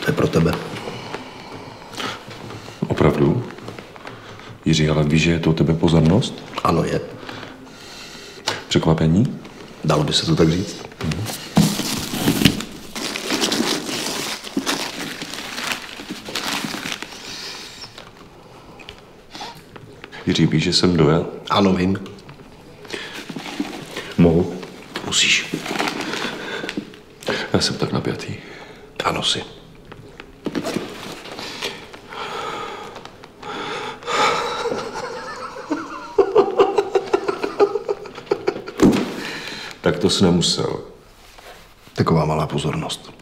To je pro tebe. Opravdu? Jiří, ale víš, že je to u tebe pozornost? Ano, je. Překvapení? Dalo by se to tak říct. Jiří, víš, že jsem dojel? Ano, vím. Mohu? Musíš. Já jsem tak napjatý. Ano, si. Tak to jsi nemusel. Taková malá pozornost.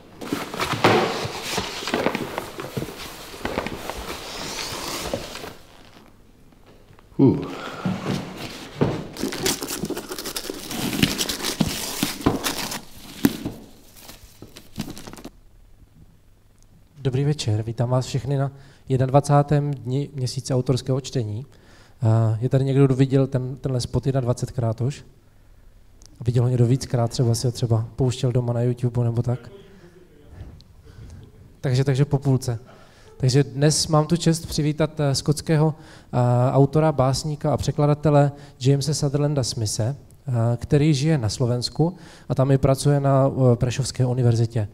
Dobrý večer, vítám vás všechny na 21. dni měsíce autorského čtení. Je tady někdo, kdo viděl tenhle spot 21krát už? A viděl ho někdo víckrát, třeba si ho třeba pouštěl doma na YouTube nebo tak? Takže po půlce. Takže dnes mám tu čest přivítat skotského autora, básníka a překladatele Jamese Sutherlanda-Smithe, který žije na Slovensku a tam i pracuje na Prešovské univerzitě.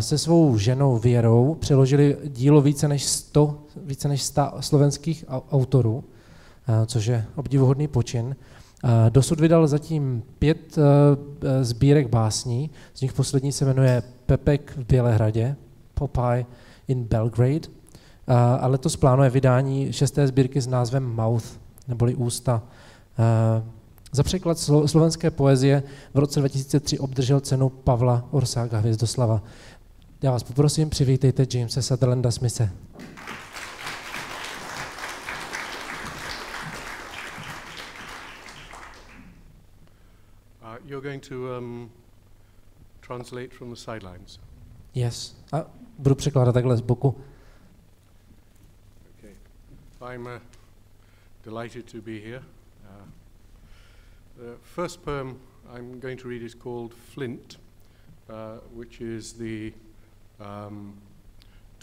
Se svou ženou Věrou přeložili dílo více než 100 slovenských autorů, což je obdivuhodný počin. Dosud vydal zatím 5 sbírek básní, z nich poslední se jmenuje Pepek v Bělehradě, Popeye in Belgrade, a letos plánuje vydání 6. sbírky s názvem Mouth, neboli ústa. Za překlad slovenské poezie v roce 2003 obdržel cenu Pavla Országa Hviezdoslava. Já vás poprosím, přivítejte Jamese Sutherlanda-Smithe. You're going to translate from the sidelines. Yes. A budu překládat takhle z boku. Okay. I'm delighted to be here. The first poem I'm going to read is called Flint, which is the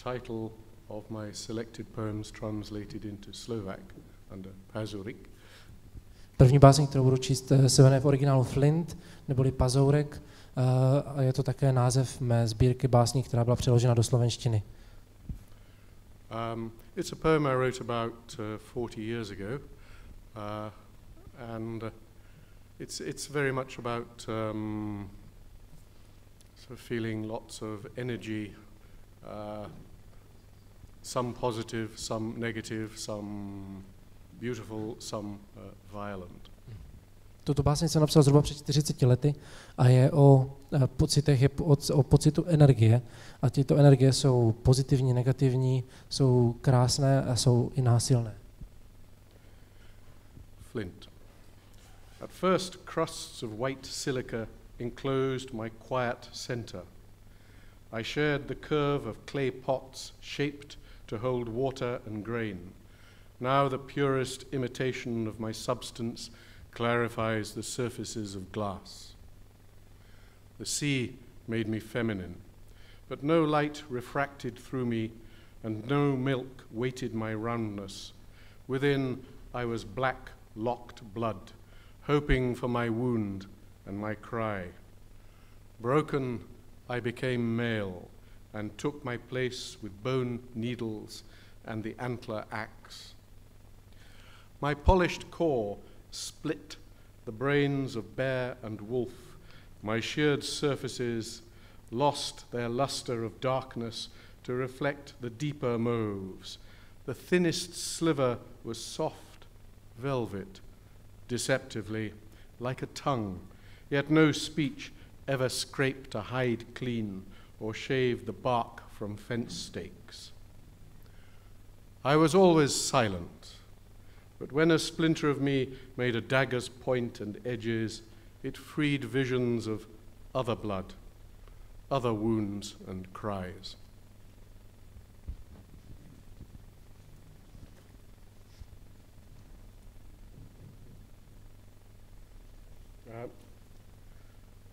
title of my selected poems translated into Slovak under Pazurik. První báseň, kterou budu číst, se jmenuje v originálu Flint, neboli Pazourek, a je to také název mé sbírky básní, která byla přeložena do slovenštiny. It's a poem I wrote about 40 years ago, and it's very much about sort of feeling lots of energy, some positive, some negative, some beautiful, some violent. Tuto báseň jsem napsal zhruba před 40 lety a je o pocitech, je o pocitu energie. A tyto energie jsou pozitivní, negativní, jsou krásné a jsou i násilné. Flint. At first, crusts of white silica enclosed my quiet center. I shared the curve of clay pots shaped to hold water and grain. Now the purest imitation of my substance clarifies the surfaces of glass. The sea made me feminine, but no light refracted through me, and no milk weighted my roundness. Within I was black, locked blood, hoping for my wound and my cry. Broken, I became male, and took my place with bone needles and the antler axe. My polished core split the brains of bear and wolf. My sheared surfaces lost their luster of darkness to reflect the deeper mauves. The thinnest sliver was soft, velvet, deceptively, like a tongue, yet no speech ever scraped a hide clean or shaved the bark from fence stakes. I was always silent, but when a splinter of me made a dagger's point and edges, it freed visions of other blood, other wounds and cries.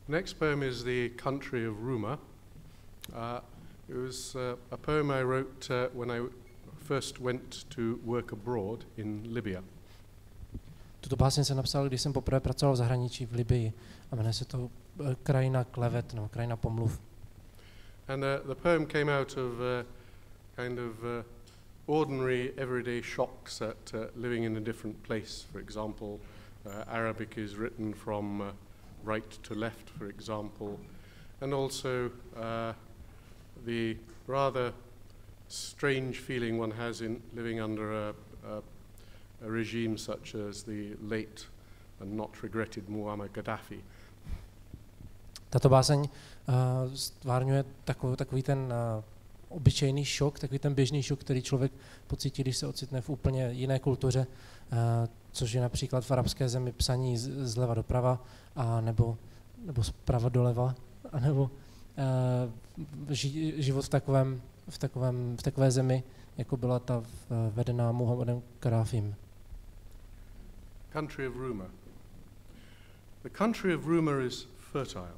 Next poem is The Country of Rumour. It was a poem I wrote when I first went to work abroad in Libya. Tuto báseň jsem napsal, když jsem poprvé pracoval v zahraničí v Libii a jmenuje se to Krajina klevet nebo Krajina pomluv. And the poem came out of kind of ordinary everyday shocks at living in a different place. For example, Arabic is written from right to left, for example, and also the rather strange feeling one has in living under a regime such as the late and not regretted Muammar Gaddafi. Tato báseň stvárňuje takový ten obyčejný šok, takový ten běžný šok, který člověk pocítí, když se ocitne v úplně jiné kultuře, což je například v arabské zemi psaní zleva doprava, a nebo zprava doleva, anebo život v takové zemi, jako byla ta vedená Muhammadem Kadáfím. Country of rumour. The country of rumour is fertile.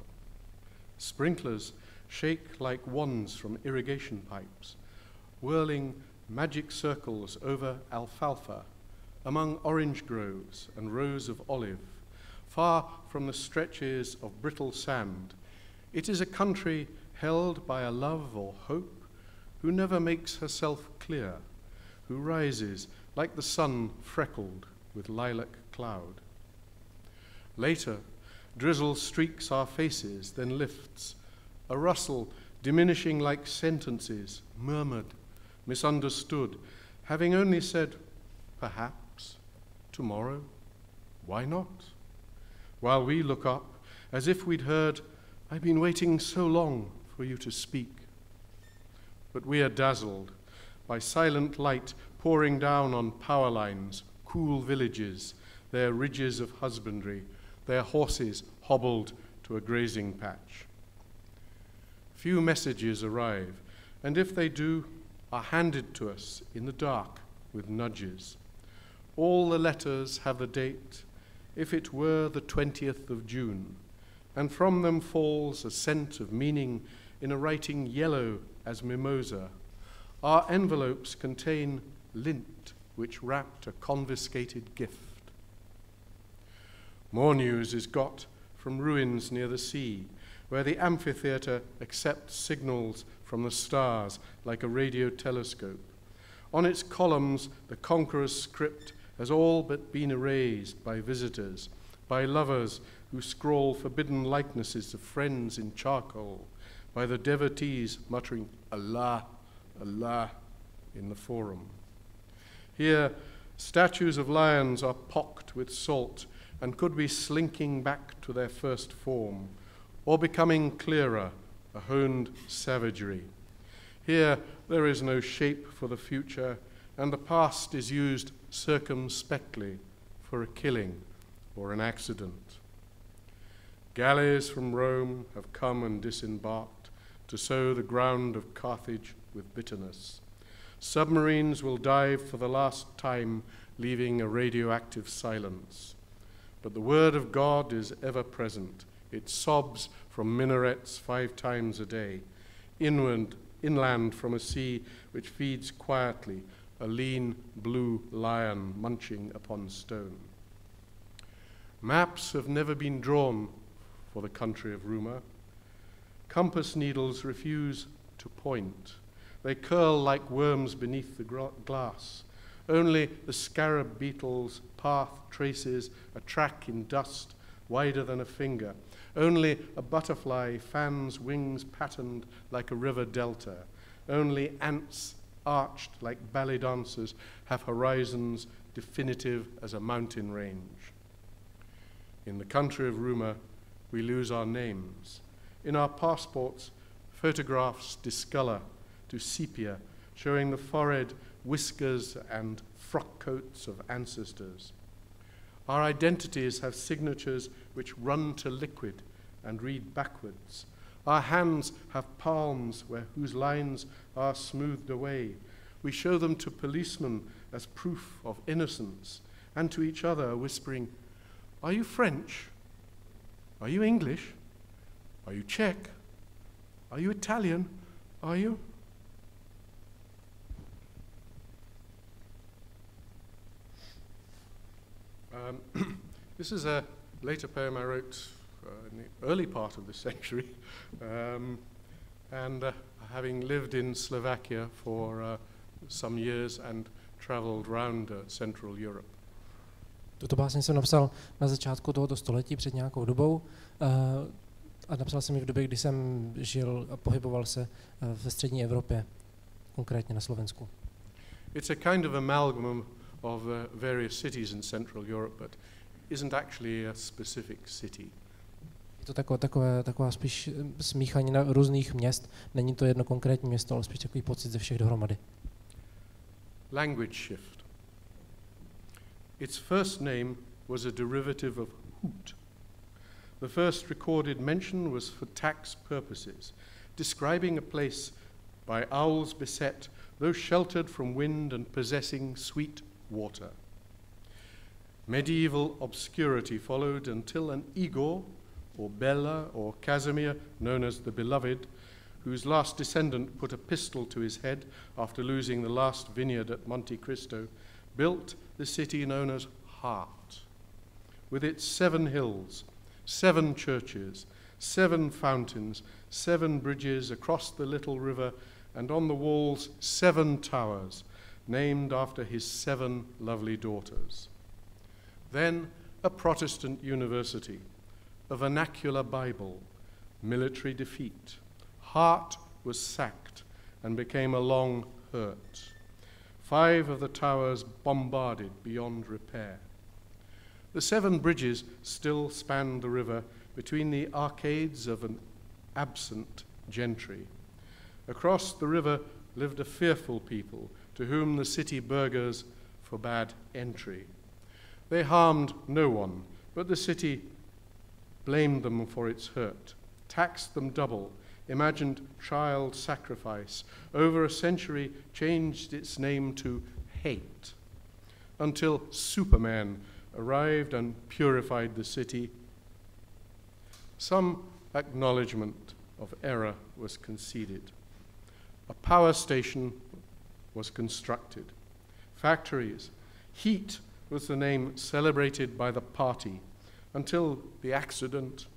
Sprinklers shake like wands from irrigation pipes, whirling magic circles over alfalfa, among orange groves and rows of olive, far from the stretches of brittle sand. It is a country held by a love or hope who never makes herself clear, who rises like the sun freckled with lilac cloud. Later, drizzle streaks our faces, then lifts, a rustle diminishing like sentences, murmured, misunderstood, having only said, perhaps, tomorrow, why not? While we look up, as if we'd heard, I've been waiting so long for you to speak. But we are dazzled by silent light pouring down on power lines, cool villages, their ridges of husbandry, their horses hobbled to a grazing patch. Few messages arrive, and if they do, are handed to us in the dark with nudges. All the letters have the date, if it were the 20th of June, and from them falls a scent of meaning in a writing yellow as mimosa. Our envelopes contain lint which wrapped a confiscated gift. More news is got from ruins near the sea, where the amphitheatre accepts signals from the stars like a radio telescope. On its columns, the conqueror's script has all but been erased by visitors, by lovers who scrawl forbidden likenesses of friends in charcoal, by the devotees muttering Allah, Allah in the forum. Here, statues of lions are pocked with salt and could be slinking back to their first form, or becoming clearer, a honed savagery. Here, there is no shape for the future, and the past is used circumspectly for a killing or an accident. Galleys from Rome have come and disembarked to sow the ground of Carthage with bitterness. Submarines will dive for the last time, leaving a radioactive silence. But the word of God is ever present. It sobs from minarets 5 times a day, inland from a sea which feeds quietly, a lean blue lion munching upon stone. Maps have never been drawn for the country of rumour. Compass needles refuse to point. They curl like worms beneath the glass. Only the scarab beetle's path traces a track in dust wider than a finger. Only a butterfly fans wings patterned like a river delta. Only ants arched like ballet dancers have horizons definitive as a mountain range. In the country of rumour, we lose our names. In our passports, photographs discolour to sepia, showing the forehead, whiskers and frock coats of ancestors. Our identities have signatures which run to liquid and read backwards. Our hands have palms whose lines are smoothed away. We show them to policemen as proof of innocence, and to each other whispering, "Are you French? Are you English? Are you Czech? Are you Italian? Are you? This is a later poem I wrote in the early part of this century, and having lived in Slovakia for some years and traveled round Central Europe. Tuto básně jsem napsal na začátku tohoto století před nějakou dobou a napsal jsem ji v době, kdy jsem žil a pohyboval se ve střední Evropě, konkrétně na Slovensku. It's a kind of amalgam of various cities in Central Europe, but isn't actually a specific city. Je to taková spíš smíchanina různých měst. Není to jedno konkrétní město, ale spíš takový pocit ze všech dohromady. Language shift. Its first name was a derivative of hoot. The first recorded mention was for tax purposes, describing a place by owls beset, though sheltered from wind and possessing sweet water. Medieval obscurity followed until an Igor, or Bela, or Casimir, known as the Beloved, whose last descendant put a pistol to his head after losing the last vineyard at Monte Cristo, built the city known as Heart, with its 7 hills, 7 churches, 7 fountains, 7 bridges across the little river, and on the walls 7 towers, named after his 7 lovely daughters. Then a Protestant university, a vernacular Bible, military defeat. Heart was sacked and became a long hurt. 5 of the towers bombarded beyond repair. The 7 bridges still spanned the river between the arcades of an absent gentry. Across the river lived a fearful people to whom the city burghers forbade entry. They harmed no one, but the city blamed them for its hurt, taxed them double, imagined child sacrifice, over a century changed its name to hate, until Superman arrived and purified the city. Some acknowledgement of error was conceded. A power station was constructed. Factories. Heat was the name celebrated by the party until the accident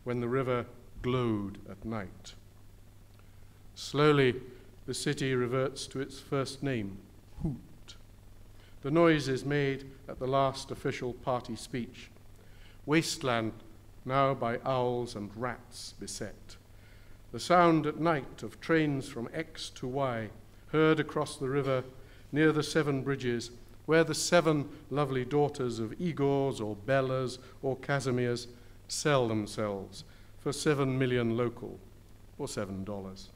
when the river glowed at night. Slowly, the city reverts to its first name, Hoot. The noise is made at the last official party speech. Wasteland now by owls and rats beset. The sound at night of trains from X to Y, heard across the river near the 7 bridges, where the 7 lovely daughters of Igors or Bellas or Casimirs sell themselves for 7 million local, or $7.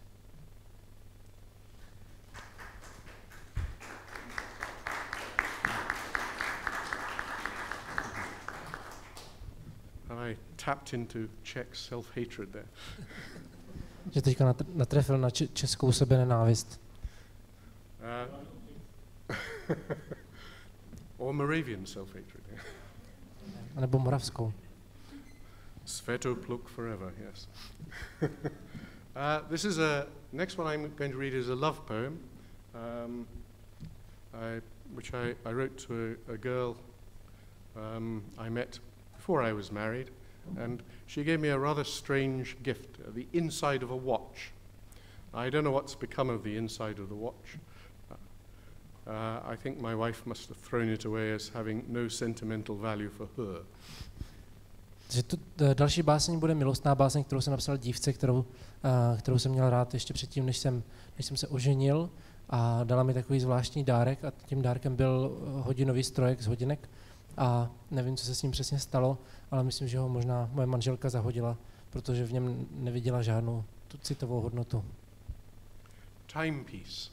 I tapped into Czech self-hatred there. Že teďka natrefil na českou sebenenávist. Or Moravian self-hatred. A nebo moravskou. Svetopluk forever, yes. This is next one I'm going to read is a love poem, which I wrote to a girl I met before I was married, and she gave me a rather strange gift, the inside of a watch. I don't know what's become of the inside of the watch. I think my wife must have thrown it away as having no sentimental value for her. Další báseň bude milostná báseň, kterou jsem napsal dívce, kterou jsem měl rád ještě předtím, než jsem se oženil, a dala mi takový zvláštní dárek a tím dárkem byl hodinový strojek z hodinek a nevím, co se s ním přesně stalo, ale myslím, že ho možná moje manželka zahodila, protože v něm neviděla žádnou tu citovou hodnotu. Timepiece.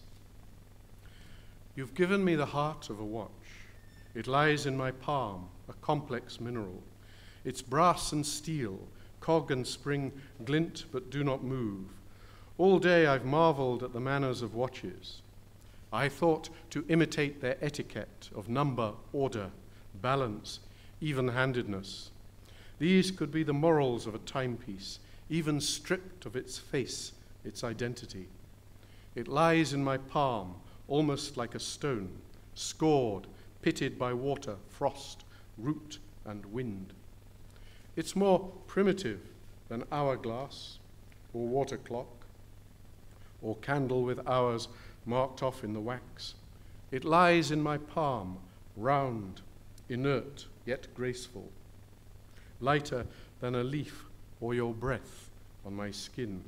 You've given me the heart of a watch. It lies in my palm, a complex mineral. It's brass and steel, cog and spring glint but do not move. All day I've marveled at the manners of watches. I thought to imitate their etiquette of number, order, balance, even-handedness. These could be the morals of a timepiece, even stripped of its face, its identity. It lies in my palm, almost like a stone, scored, pitted by water, frost, root, and wind. It's more primitive than hourglass, or water clock, or candle with hours marked off in the wax. It lies in my palm, round, inert, yet graceful, lighter than a leaf or your breath on my skin.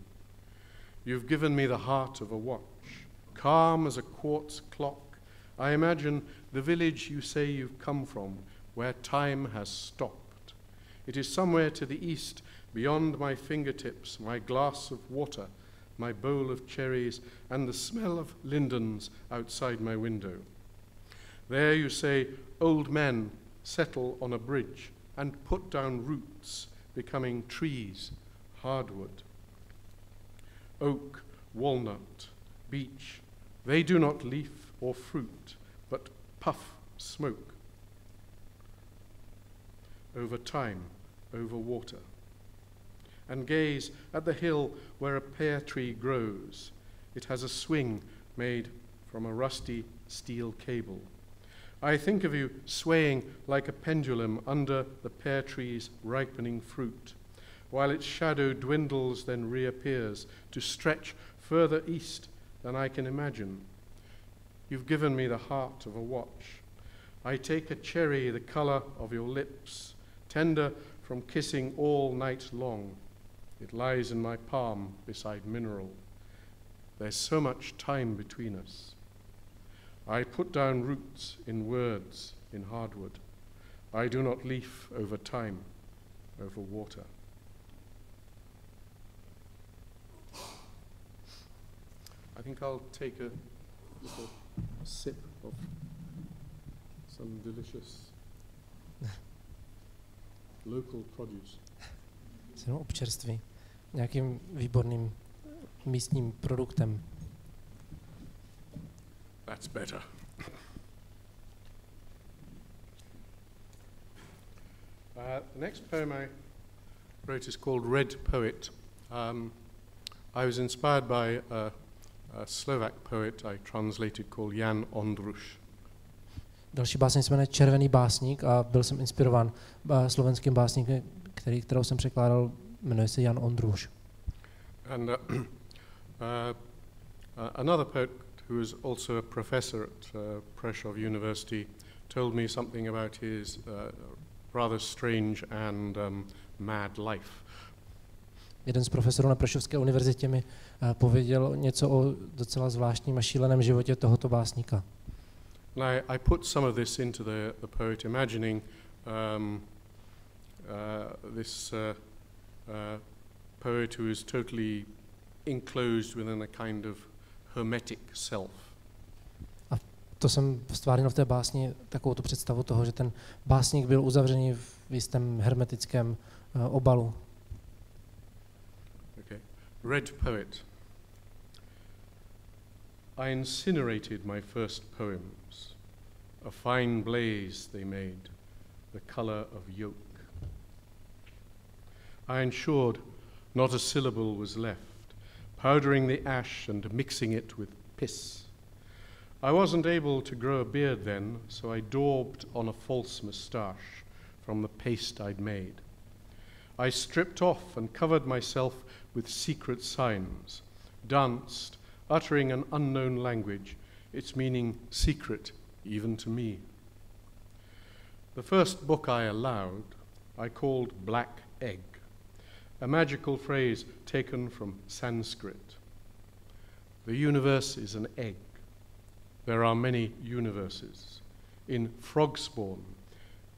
You've given me the heart of a watch, calm as a quartz clock. I imagine the village you say you've come from, where time has stopped. It is somewhere to the east, beyond my fingertips, my glass of water, my bowl of cherries, and the smell of lindens outside my window. There, you say, old men settle on a bridge and put down roots, becoming trees, hardwood. Oak, walnut, beech, they do not leaf or fruit, but puff smoke. Over time, over water. And gaze at the hill where a pear tree grows. It has a swing made from a rusty steel cable. I think of you swaying like a pendulum under the pear tree's ripening fruit, while its shadow dwindles, then reappears to stretch further east than I can imagine. You've given me the heart of a watch. I take a cherry the color of your lips, tender from kissing all night long. It lies in my palm beside mineral. There's so much time between us. I put down roots in words, in hardwood. I do not leaf over time, over water. I think I'll take a little sip of some delicious local produce. Jsem občerství. Nějakým výborným místním produktem. That's better. The next poem I wrote is called Red Poet. I was inspired by a Slovak poet I translated called Jan Ondruš. Další básně se jmenuje Červený básník a byl jsem inspirován slovenským básníkem, kterou jsem překládal, jmenuje se Jan Ondruš. And another poet who is also a professor at Prešovské University told me something about his rather strange and mad life. Jeden z profesorů na Prešovské univerzitě mi pověděl něco o docela zvláštním a šíleném životě tohoto básníka. I put some of this into the poet, imagining this poet who is totally enclosed within a kind of hermetic self. A to jsem stvárnil v té básni takovou tu představu toho, že ten básník byl uzavřený v jistém hermetickém obalu. Okay. Red Poet. I incinerated my first poems. A fine blaze they made, the color of yoke. I ensured not a syllable was left, powdering the ash and mixing it with piss. I wasn't able to grow a beard then, so I daubed on a false moustache from the paste I'd made. I stripped off and covered myself with secret signs, danced, uttering an unknown language, its meaning secret even to me. The first book I allowed, I called Black Egg, a magical phrase taken from Sanskrit. The universe is an egg. There are many universes. In frog spawn,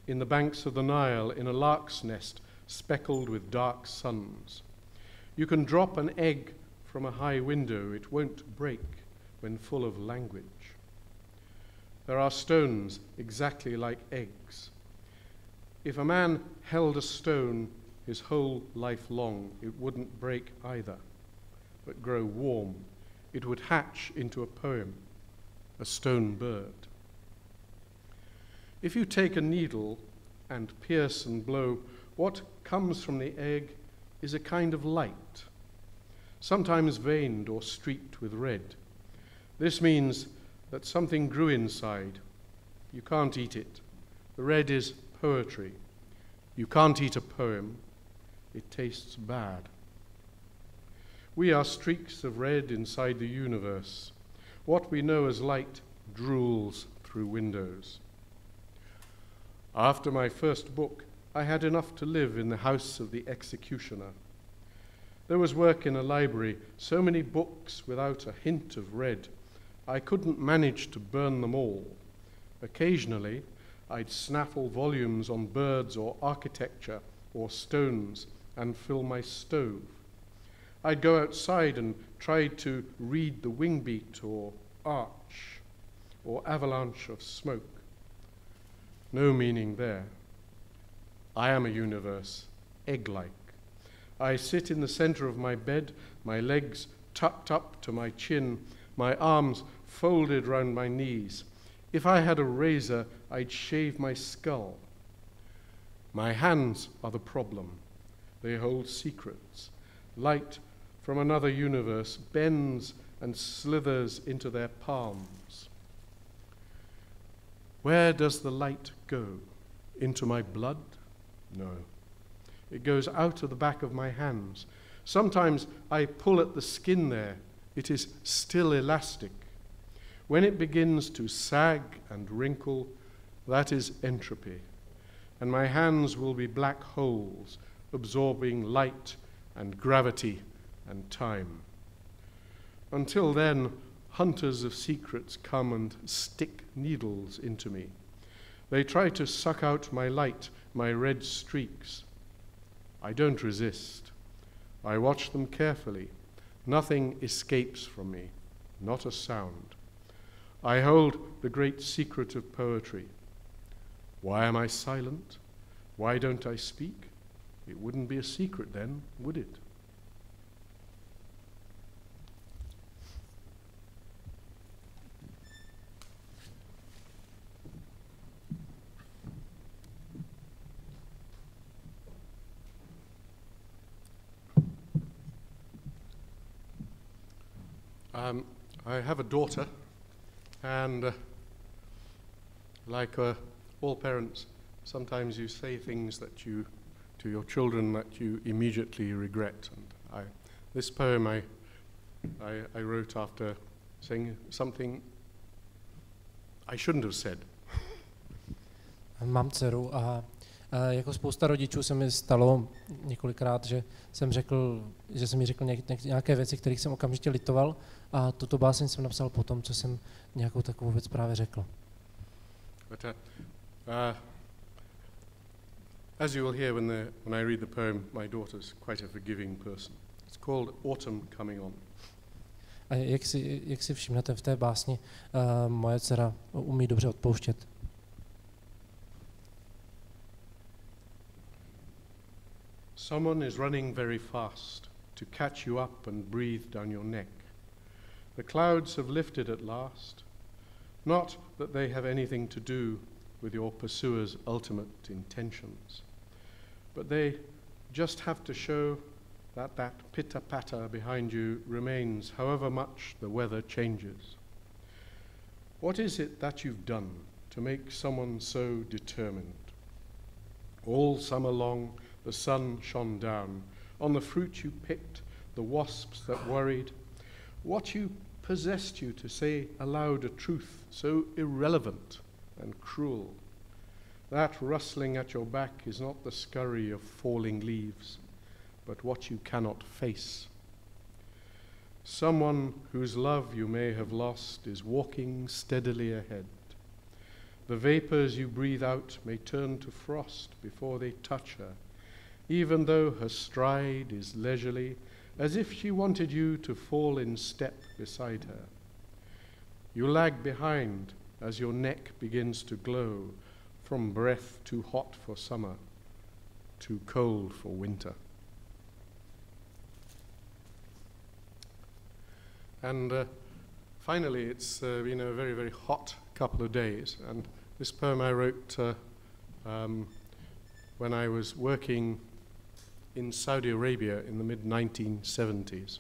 in the banks of the Nile, in a lark's nest speckled with dark suns. You can drop an egg from a high window, it won't break when full of language. There are stones exactly like eggs. If a man held a stone his whole life long, it wouldn't break either, but grow warm. It would hatch into a poem, a stone bird. If you take a needle and pierce and blow, what comes from the egg is a kind of light, sometimes veined or streaked with red. This means that something grew inside. You can't eat it. The red is poetry. You can't eat a poem. It tastes bad. We are streaks of red inside the universe. What we know as light drools through windows. After my first book, I had enough to live in the house of the executioner. There was work in a library, so many books without a hint of red. I couldn't manage to burn them all. Occasionally, I'd snaffle volumes on birds or architecture or stones and fill my stove. I'd go outside and try to read the wing beat or arch or avalanche of smoke. No meaning there. I am a universe, egg-like. I sit in the center of my bed, my legs tucked up to my chin, my arms folded round my knees. If I had a razor, I'd shave my skull. My hands are the problem. They hold secrets. Light from another universe bends and slithers into their palms. Where does the light go? Into my blood? No. It goes out of the back of my hands. Sometimes I pull at the skin there. It is still elastic. When it begins to sag and wrinkle, that is entropy. And my hands will be black holes, absorbing light and gravity and time. Until then, hunters of secrets come and stick needles into me. They try to suck out my light, my red streaks. I don't resist. I watch them carefully. Nothing escapes from me, not a sound. I hold the great secret of poetry. Why am I silent? Why don't I speak? It wouldn't be a secret then, would it? I have a daughter, and like all parents, sometimes you say things that to your children that you immediately regret. And this poem I wrote after saying something I shouldn't have said. Mám dceru a jako spousta rodičů se mi stalo několikrát, že jsem jí řekl nějaké věci, kterých jsem okamžitě litoval, a tuto báseň jsem napsal po tom, co jsem nějakou takovou věc právě řekl. But, as you will hear when I read the poem, my daughter's quite a forgiving person. It's called Autumn Coming On. A jak si všimnete v té básni, moje dcera umí dobře odpouštět. Someone is running very fast to catch you up and breathe down your neck. The clouds have lifted at last. Not that they have anything to do with your pursuer's ultimate intentions, but they just have to show that pitter-patter behind you remains however much the weather changes. What is it that you've done to make someone so determined? All summer long the sun shone down on the fruit you picked, the wasps that worried. What possessed you to say aloud a truth so irrelevant and cruel? That rustling at your back is not the scurry of falling leaves, but what you cannot face. Someone whose love you may have lost is walking steadily ahead. The vapors you breathe out may turn to frost before they touch her, even though her stride is leisurely, as if she wanted you to fall in step beside her. You lag behind as your neck begins to glow from breath too hot for summer, too cold for winter. And finally, it's been a very, very hot couple of days, and this poem I wrote when I was working in Saudi Arabia in the mid-1970s.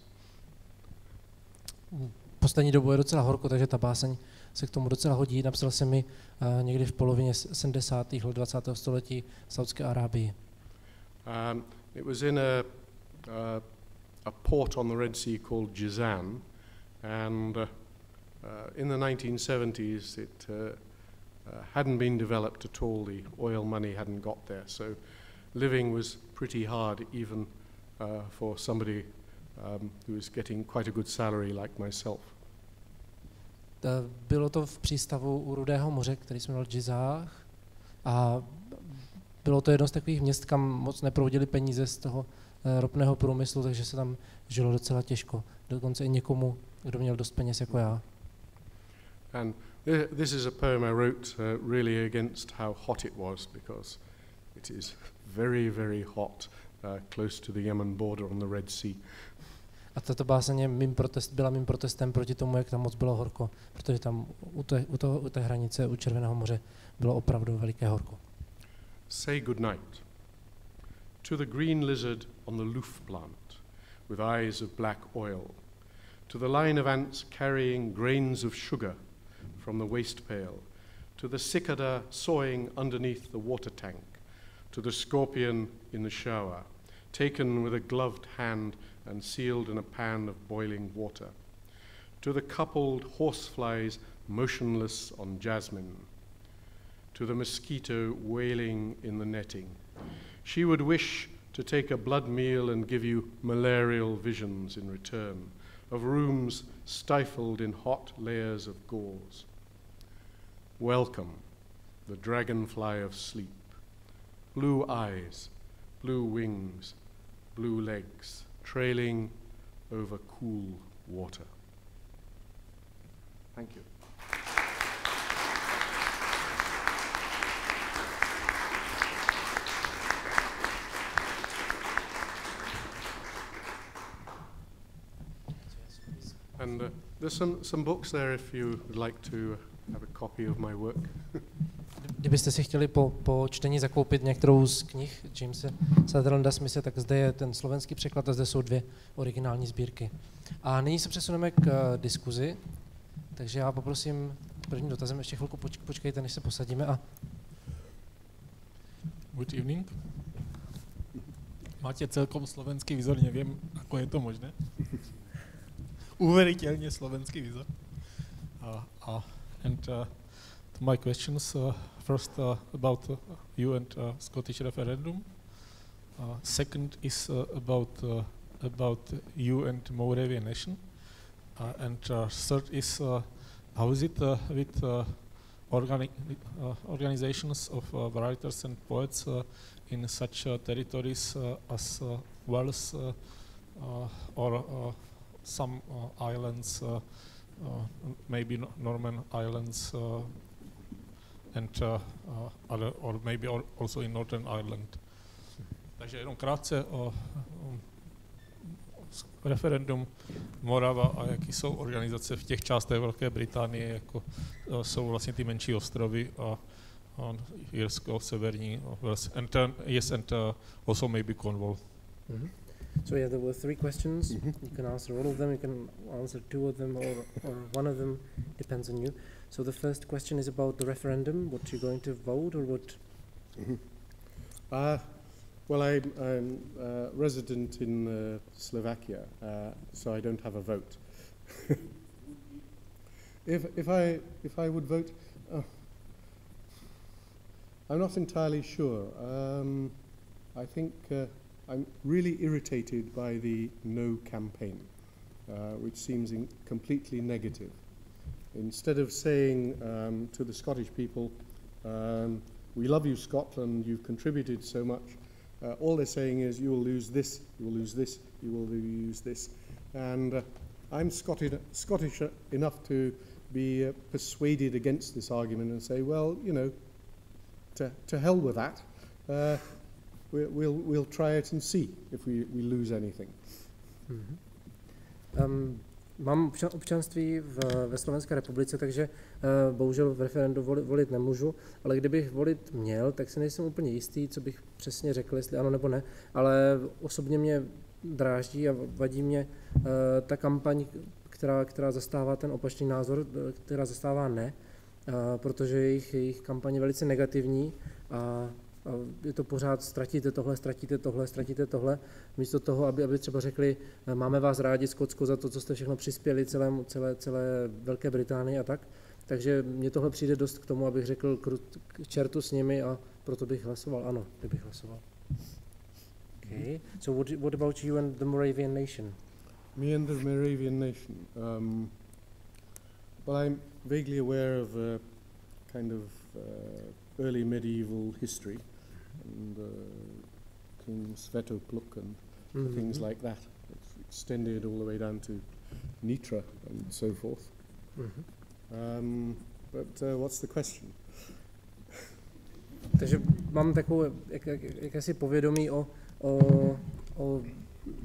poslední dobou je docela horko, takže ta báseň se k tomu docela hodí. Napsal jsem ji někdy v polovině 70. let 20. století v Saudské Arábii. It was in a port on the Red Sea called Jizan, and in the 1970s it hadn't been developed at all. The oil money hadn't got there, so living was pretty hard even for somebody who was getting quite a good salary like myself. Bylo to v přístavu u Rudého moře, který jsme měli v Jizách, a bylo to jedno z takových měst, kam moc neproudily peníze z toho ropného průmyslu, takže se tam žilo docela těžko. Dokonce i někomu, kdo měl dost peněz jako já. And this is a poem I wrote really against how hot it was, because it is very, very hot close to the Yemen border on the Red Sea. A tato báseň byla mým protestem proti tomu, jak tam moc bylo horko, protože tam u té hranice, u Červeného moře, bylo opravdu veliké horko. Say good night to the green lizard on the loof plant with eyes of black oil, to the line of ants carrying grains of sugar from the waste pail, to the cicada sawing underneath the water tank, to the scorpion in the shower, taken with a gloved hand and sealed in a pan of boiling water, to the coupled horseflies motionless on jasmine, to the mosquito wailing in the netting. She would wish to take a blood meal and give you malarial visions in return, of rooms stifled in hot layers of gauze. Welcome, the dragonfly of sleep. Blue eyes, blue wings, blue legs, trailing over cool water. Thank you. And there's some books there if you would like to have a copy of my work. Kdybyste si chtěli po čtení zakoupit některou z knih Jamese Sutherlanda-Smithe, tak zde je ten slovenský překlad a zde jsou 2 originální sbírky. A nyní se přesuneme k diskuzi, takže já poprosím prvním dotazem, ještě chvilku počkejte, než se posadíme. Good evening. Máte celkom slovenský výzor, nevím, ako je to možné. Uveriteľne slovenský výzor. To my questions, first about you and Scottish referendum. Second is about you and Moravian nation. And third is how is it with organizations of writers and poets in such territories as Wales or some islands, maybe Norman Islands, and other, or maybe also in Northern Ireland. Takže jenom krátce o referendum Morava a jaký jsou organizace v těch částech Velké Británie, jako jsou vlastně ty menší ostrovy a Irsko, severní, and also maybe Cornwall. Mm-hmm. So yeah, there were 3 questions. Mm-hmm. You can answer all of them, you can answer 2 of them, or one of them, depends on you. So the first question is about the referendum, what you're going to vote, or what? Mm-hmm. Well, I'm resident in Slovakia, so I don't have a vote. If I would vote, I'm not entirely sure. I think I'm really irritated by the no campaign, which seems completely negative. Instead of saying to the Scottish people, we love you, Scotland, you've contributed so much, all they're saying is you will lose this, you will lose this, you will lose this. And I'm Scottish enough to be persuaded against this argument and say, well, you know, to hell with that. We'll try it and see if we lose anything. Mm-hmm. Mám občanství ve Slovenské republice, takže bohužel v referendu volit nemůžu, ale kdybych volit měl, tak si nejsem úplně jistý, co bych přesně řekl, jestli ano nebo ne, ale osobně mě dráždí a vadí mě ta kampaň, která zastává ten opačný názor, která zastává ne, protože jejich kampaň je velice negativní a je to pořád ztratíte tohle, místo toho, aby třeba řekli, máme vás rádi, Skotsko, za to, co jste všechno přispěli celé Velké Británii a tak. Takže mně tohle přijde dost k tomu, abych řekl k čertu s nimi a proto bych hlasoval ano, kdybych hlasoval. Okay. So what about you and the Moravian nation? Me and the Moravian nation. Well, I'm vaguely aware of kind of early medieval history and King Svetopluk and things like that. It's extended all the way down to Nitra and so forth. But what's the question? Takže mám takové jakési povědomí o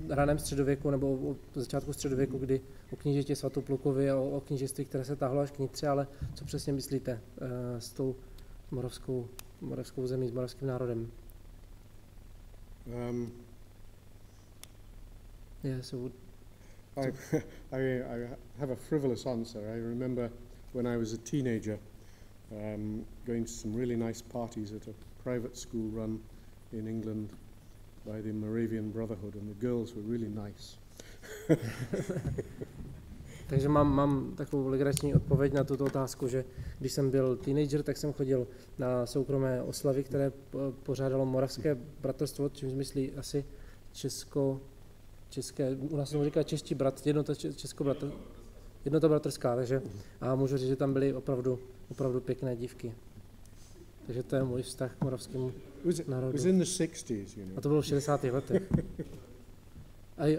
raném středověku nebo o začátku středověku, kdy o knížeti Svatoplukovi a o knížectví, které se táhlo až k Nitře, ale co přesně myslíte s tou moravskou zemí, s moravským národem? Yeah, so I have a frivolous answer. I remember when I was a teenager going to some really nice parties at a private school run in England by the Moravian Brotherhood, and the girls were really nice. Takže mám takovou legrační odpověď na tuto otázku, že když jsem byl teenager, tak jsem chodil na soukromé oslavy, které pořádalo Moravské bratrstvo, čímž myslí asi české, u nás se říká čeští jednota bratrská, takže a můžu říct, že tam byly opravdu pěkné dívky. Takže to je můj vztah k moravskému národu. It was in the 60s, you know. A to bylo v 60. letech.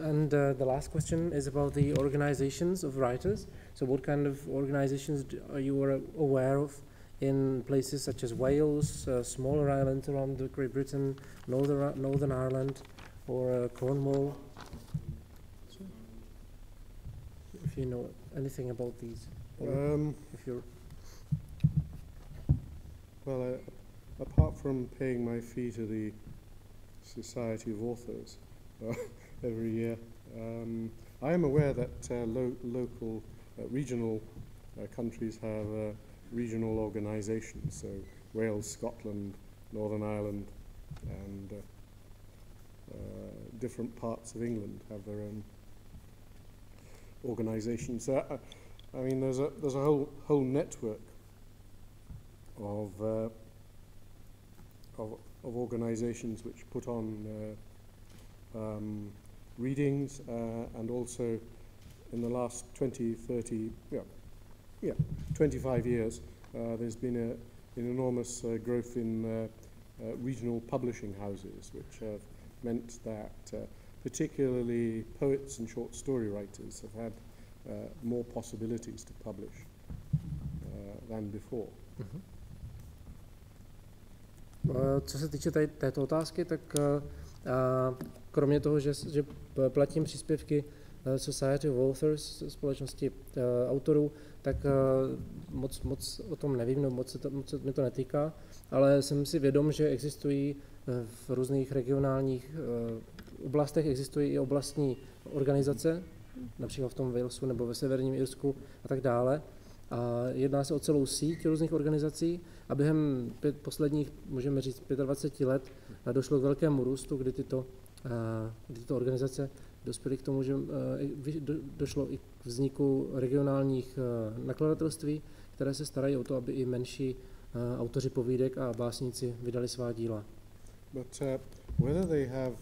And the last question is about the organizations of writers. So what kind of organizations are you aware of in places such as Wales, smaller islands around Great Britain, Northern Ireland, or Cornwall? So, if you know anything about these, if you're well, apart from paying my fee to the Society of Authors every year, I am aware that local, regional countries have regional organisations. So Wales, Scotland, Northern Ireland, and different parts of England have their own organisations. So, I mean, there's a whole network of organisations which put on readings, and also in the last 25 years, there's been an enormous growth in regional publishing houses, which have meant that particularly poets and short story writers have had more possibilities to publish than before. Co se týče této otázky, tak kromě toho, že platím příspěvky Society of Authors, společnosti autorů, tak moc o tom nevím, no moc se mě to netýká, ale jsem si vědom, že existují v různých regionálních oblastech, existují i oblastní organizace, například v tom Walesu nebo ve Severním Irsku a tak dále. A jedná se o celou síť různých organizací a během posledních, můžeme říct, 25 let došlo k velkému růstu, kdy tyto organizace dospěly k tomu, že došlo i k vzniku regionálních nakladatelství, které se starají o to, aby i menší autoři povídek a básníci vydali svá díla. But whether they have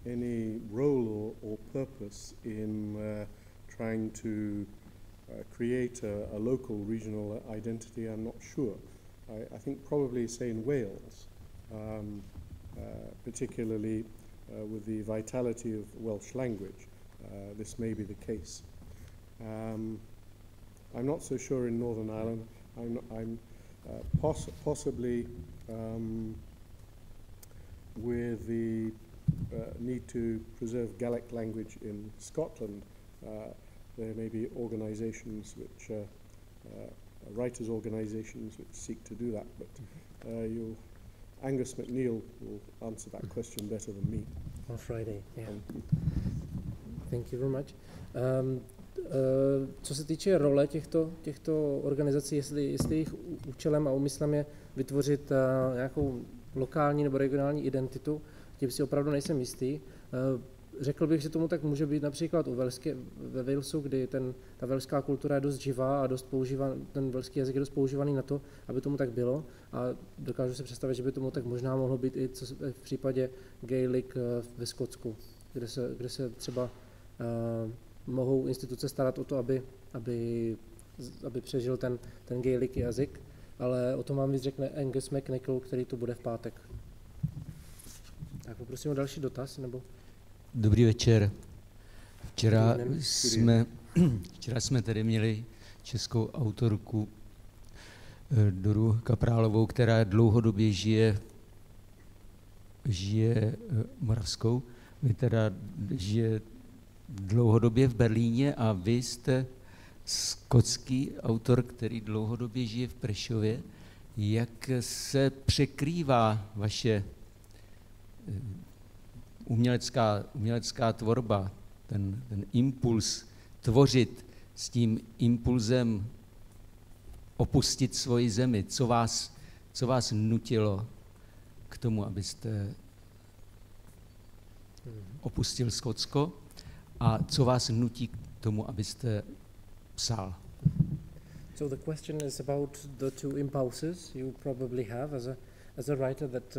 any role or purpose in trying to create a local regional identity, I'm not sure. I think probably, say, in Wales, particularly with the vitality of Welsh language, this may be the case. I'm not so sure in Northern Ireland. I'm possibly with the need to preserve Gaelic language in Scotland. There may be organisations which, writers' organisations which seek to do that, but Angus MacNeil will answer that question better than me. On Friday, yeah. Thank you very much. Co se týče role těchto organizací, jestli jejich účelem a úmyslem je vytvořit nějakou lokální nebo regionální identitu, tím si opravdu nejsem jistý. Řekl bych, že tomu tak může být například ve Walesu, kdy ta waleská kultura je dost živá a ten waleský jazyk je dost používaný na to, aby tomu tak bylo. A dokážu si představit, že by tomu tak možná mohlo být i v případě Gaelic ve Skotsku, kde se třeba mohou instituce starat o to, aby přežil ten Gaelic jazyk, ale o tom vám víc řekne Angus McNichol, který tu bude v pátek. Tak poprosím o další dotaz, nebo... Dobrý večer. Včera jsme tady měli českou autorku Doru Kaprálovou, která dlouhodobě žije Moravskou. Vy teda žije dlouhodobě v Berlíně a vy jste skotský autor, který dlouhodobě žije v Prešově. Jak se překrývá vaše umělecká tvorba, ten impuls tvořit s tím impulzem opustit svoji zemi? Co vás nutilo k tomu, abyste opustil Skotsko, a co vás nutí k tomu, abyste psal? So the question is about the two impulses you probably have as a writer that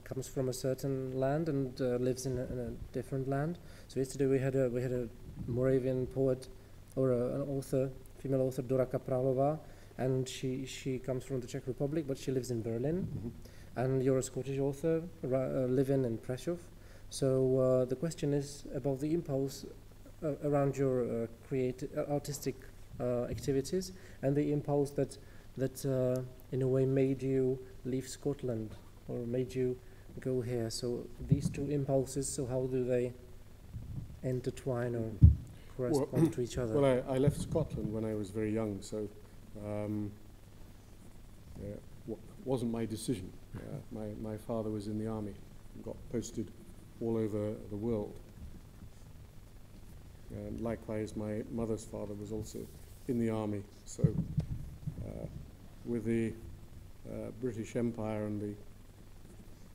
comes from a certain land and lives in a different land. So yesterday we had a Moravian poet or an author, female author, Dora Kaprálová, and she comes from the Czech Republic, but she lives in Berlin. Mm-hmm. And you're a Scottish author living in Prešov. So the question is about the impulse around your artistic activities and the impulse that in a way made you leave Scotland or made you go here. So these two impulses, so how do they intertwine or correspond to each other? Well, I left Scotland when I was very young, so wasn't my decision. My father was in the army and got posted all over the world. And likewise, my mother's father was also in the army. So with the British Empire and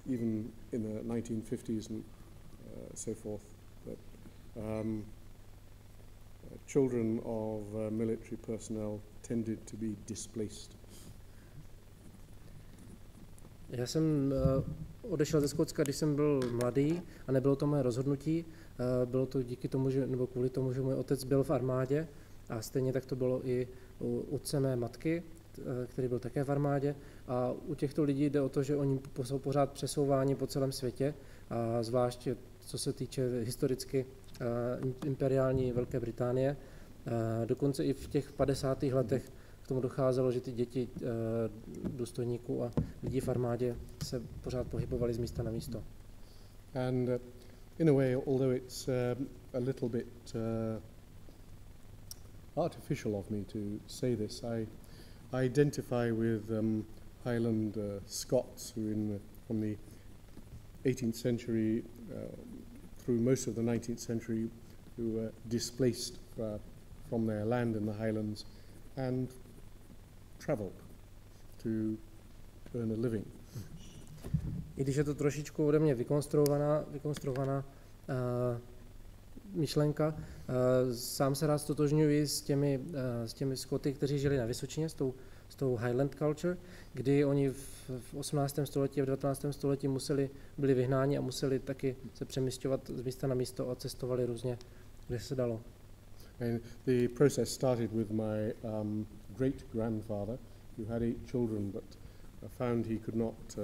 even in the 1950s and so forth, that children of military personnel tended to be displaced. Já jsem odešel ze Skotska, když jsem byl mladý a nebylo to moje rozhodnutí. Bylo to díky tomu, nebo kvůli tomu, že můj otec byl v armádě a stejně tak to bylo i u otce mé matky, který byl také v armádě. A u těchto lidí jde o to, že oni jsou pořád přesouváni po celém světě, a zvláště co se týče historicky imperiální Velké Británie. Dokonce i v těch 50. letech k tomu docházelo, že ty děti důstojníků a lidí v armádě se pořád pohybovali z místa na místo. And in a way, although it's a little bit artificial of me to say this, I identify with Highland Scots who from the 18th century through most of the 19th century who were displaced from their land in the Highlands and travelled to earn a living. I když je to trošičku ode mě vykonstruovaná myšlenka, sám se rád stotožňuji s těmi Skoty, kteří žili na Vysočině, s tou Highland culture, kdy oni v 18. století a v 19. století byli vyhnáni a museli taky se přemisťovat z místa na místo a cestovali různě, kde se dalo. And the process started with my great-grandfather, who had 8 children, but found he could not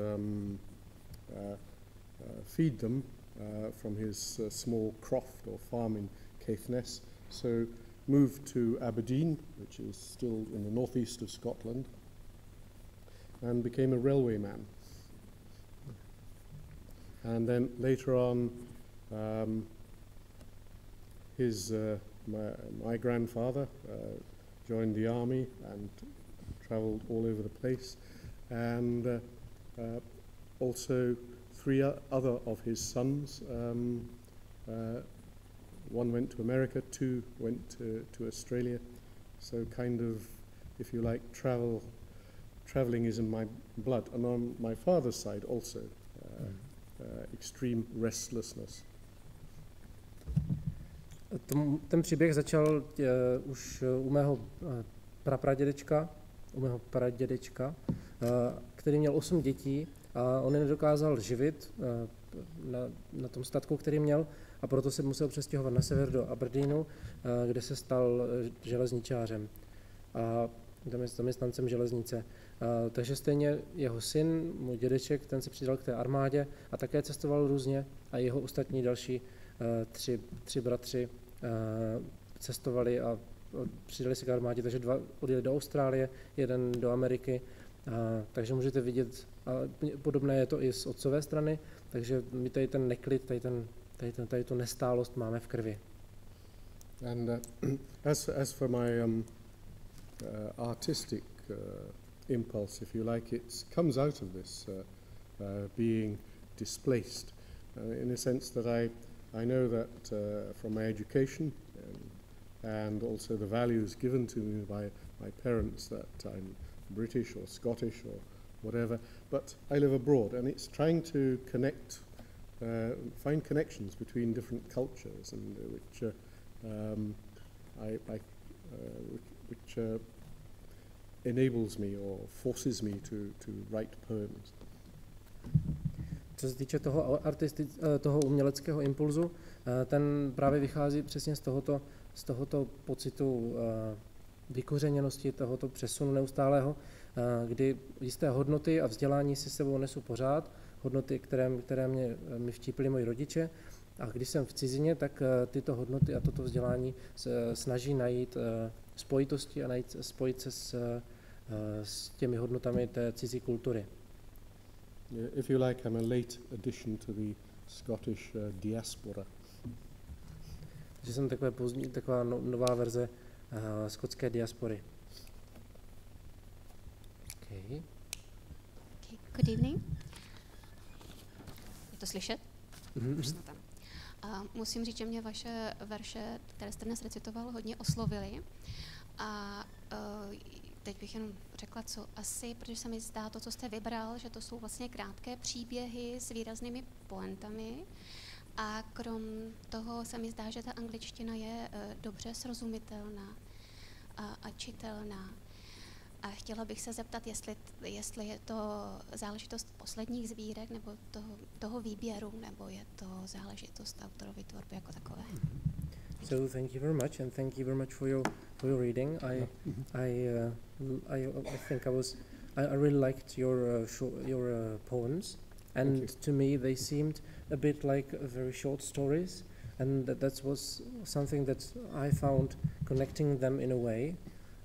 feed them from his small croft or farm in Caithness, so moved to Aberdeen, which is still in the northeast of Scotland, and became a railwayman. And then later on, my grandfather joined the army and travelled all over the place, and also 3 other of his sons one went to America, two went to Australia. So kind of, if you like, traveling is in my blood. And on my father's side also, extreme restlessness. Ten příběh začal už u mého pradědečka, který měl 8 dětí a on je nedokázal živit na tom statku, který měl, a proto se musel přestěhovat na sever do Aberdeenu, kde se stal železničářem a zaměstnancem železnice. Takže stejně jeho syn, můj dědeček, ten se přidal k té armádě a také cestoval různě, a jeho ostatní další tři bratři cestovali a přidali se k armádě, takže 2 odjeli do Austrálie, 1 do Ameriky, takže můžete vidět, a podobné je to i z otcové strany, takže my tady ten neklid, tady tu nestálost máme v krvi. And as for my artistic impulse, if you like, it comes out of this being displaced, in a sense that I know that from my education and also the values given to me by my parents, that I'm British or Scottish or whatever, but I live abroad, and it's trying to find connections between different cultures, and which enables me or forces me to write poems. Co se týče toho uměleckého impulzu, ten právě vychází přesně z tohoto pocitu vykořeněnosti, tohoto přesunu neustálého, kdy jisté hodnoty a vzdělání si sebou nesu pořád, hodnoty, které mi vtípili moji rodiče, a když jsem v cizině, tak tyto hodnoty a toto vzdělání se snaží najít spojitosti a spojit se s těmi hodnotami té cizí kultury. If you like, I'm a late addition to the Scottish diaspora. Že jsem taková nová verze skotské diaspory. Okay. Good evening. Je to slyšet? Musím říct, že mě vaše verše, které jste dnes recitoval, hodně oslovily. A teď bych jenom řekla, co asi, protože se mi zdá to, co jste vybral, že to jsou vlastně krátké příběhy s výraznými pointami. A krom toho se mi zdá, že ta angličtina je dobře srozumitelná a čitelná. A chtěla bych se zeptat, jestli je to záležitost posledních sbírek, nebo toho výběru, nebo je to záležitost autorovy tvorby jako takové. So thank you very much, and thank you very much for your reading. I think I really liked your poems, and to me they seemed a bit like very short stories, and that was something that I found connecting them in a way.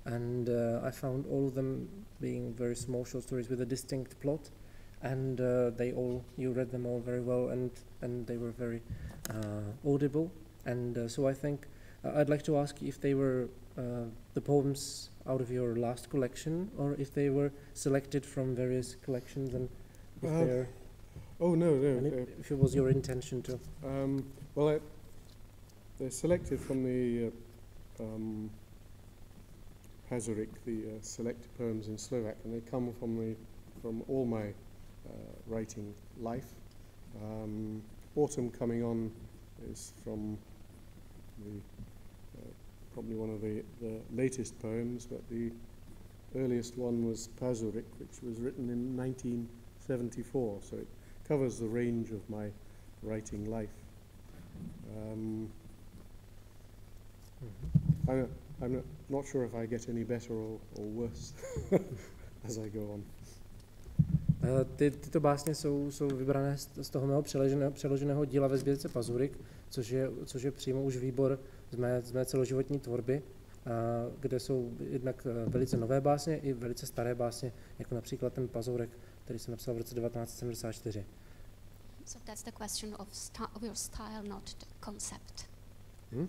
And I found all of them being very small short stories with a distinct plot, and you read them all very well, and they were very audible. And so I think I'd like to ask you if they were the poems out of your last collection, or if they were selected from various collections, and if they're... Oh, no. If it was your intention to... Well, they're selected from the Pazurik, the selected poems in Slovak, and they come from all my writing life. Autumn Coming On is from probably one of the latest poems, but the earliest one was Pazurik, which was written in 1974, so it covers the range of my writing life. I'm not sure if I get any better or worse as I go on. Tyto básně jsou vybrané z toho mého přeloženého díla ve sbírce Pazurik, což je přímo už výbor z mé celoživotní tvorby, kde jsou jednak velice nové básně i velice staré básně, jako například ten Pazurek, který jsem napsal v roce 1974. So that's the question of your style, not the concept.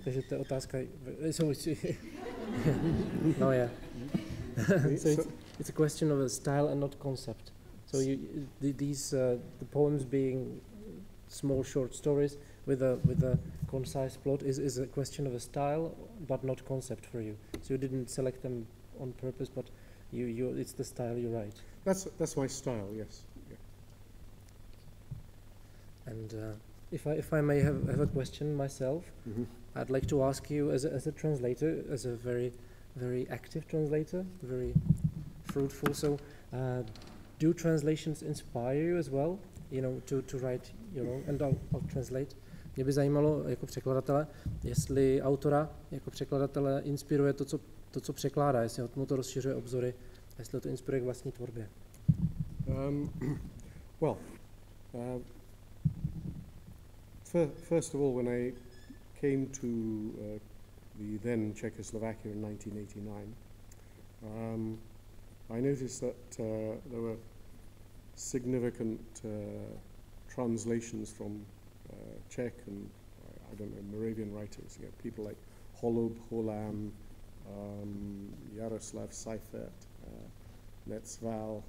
Takže to je otázka... No, yeah. So it's a question of a style and not concept. So the poems being small short stories with a concise plot is a question of a style, but not concept for you. So you didn't select them on purpose, but it's the style you write. That's my style, yes. Yeah. And if I may have a question myself, I'd like to ask you as a translator, as a very active translator, very fruitful. So, do translations inspire you as well? You know, to write your own, and I'll translate. Mě by zajímalo jako překladatele, jestli autora jako překladatele inspiruje to, co překládá, jestli mu to rozšiřuje obzory, jestli to inspiruje k vlastní tvorbě. First of all, when I came to the then Czechoslovakia in 1989, I noticed that there were significant translations from Czech and I don't know, Moravian writers, you know, people like Holub, Holam, Jaroslav Seifert, Netzval,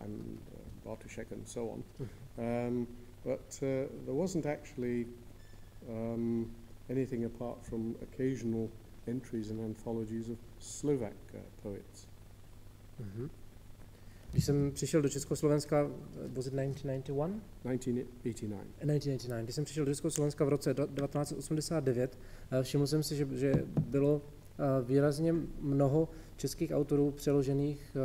and Bartošek and so on. But there wasn't actually anything apart from occasional entries in anthologies of Slovak poets. Když jsem přišel do Československa, was it 1991? 1989. 1989. Když jsem přišel do Československa v roce 1989, všiml jsem si, že bylo výrazně mnoho českých autorů přeložených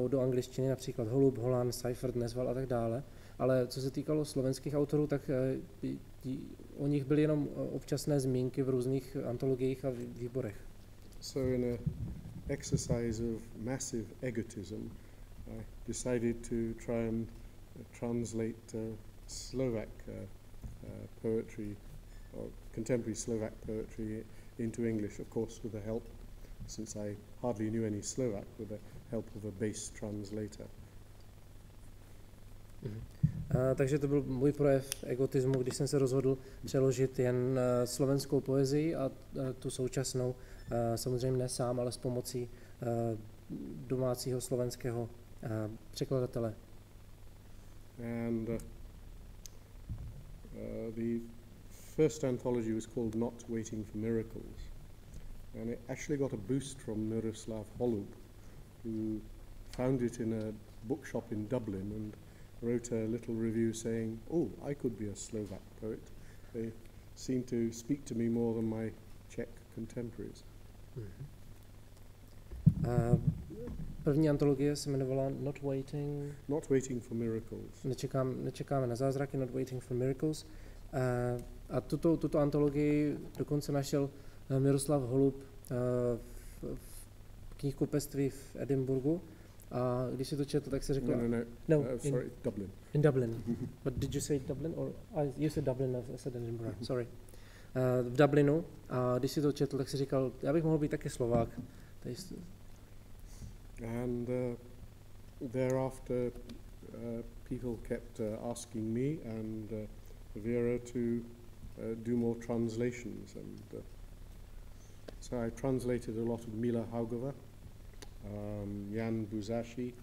do angličtiny, například Holub, Holan, Seifert, Netzval a tak dále. Ale co se týkalo slovenských autorů, tak o nich byly jenom občasné zmínky v různých antologiích a výborech. So in an exercise of massive egotism, I decided to try and translate Slovak poetry, or contemporary Slovak poetry, into English, of course with the help, since I hardly knew any Slovak, with the help of a base translator. Takže to byl můj projev egotismu, když jsem se rozhodl přeložit jen slovenskou poezii a tu současnou, samozřejmě ne sám, ale s pomocí domácího slovenského překladatele. And the first anthology was called Not Waiting for Miracles, and it actually got a boost from Miroslav Holub, who found it in a bookshop in Dublin and wrote a little review saying, "Oh, I could be a Slovak poet." They seemed to speak to me more than my Czech contemporaries. První antologie se jmenovala Not Waiting for Miracles. Nečekáme na zázraky, Not Waiting for Miracles. A tuto antologii dokonce našel Miroslav Holub v knihkupectví v Edinburgu. A když si to četl, tak se řekl... Sorry, Dublin. In Dublin. But did you say Dublin? Or you said Dublin, I said Edinburgh. Sorry. V Dublinu. A když si to četl, tak si říkal, já bych mohl být taky Slovák. And thereafter, people kept asking me and Vera to do more translations. And so I translated a lot of Mily Haugové, Jána Buzassyho,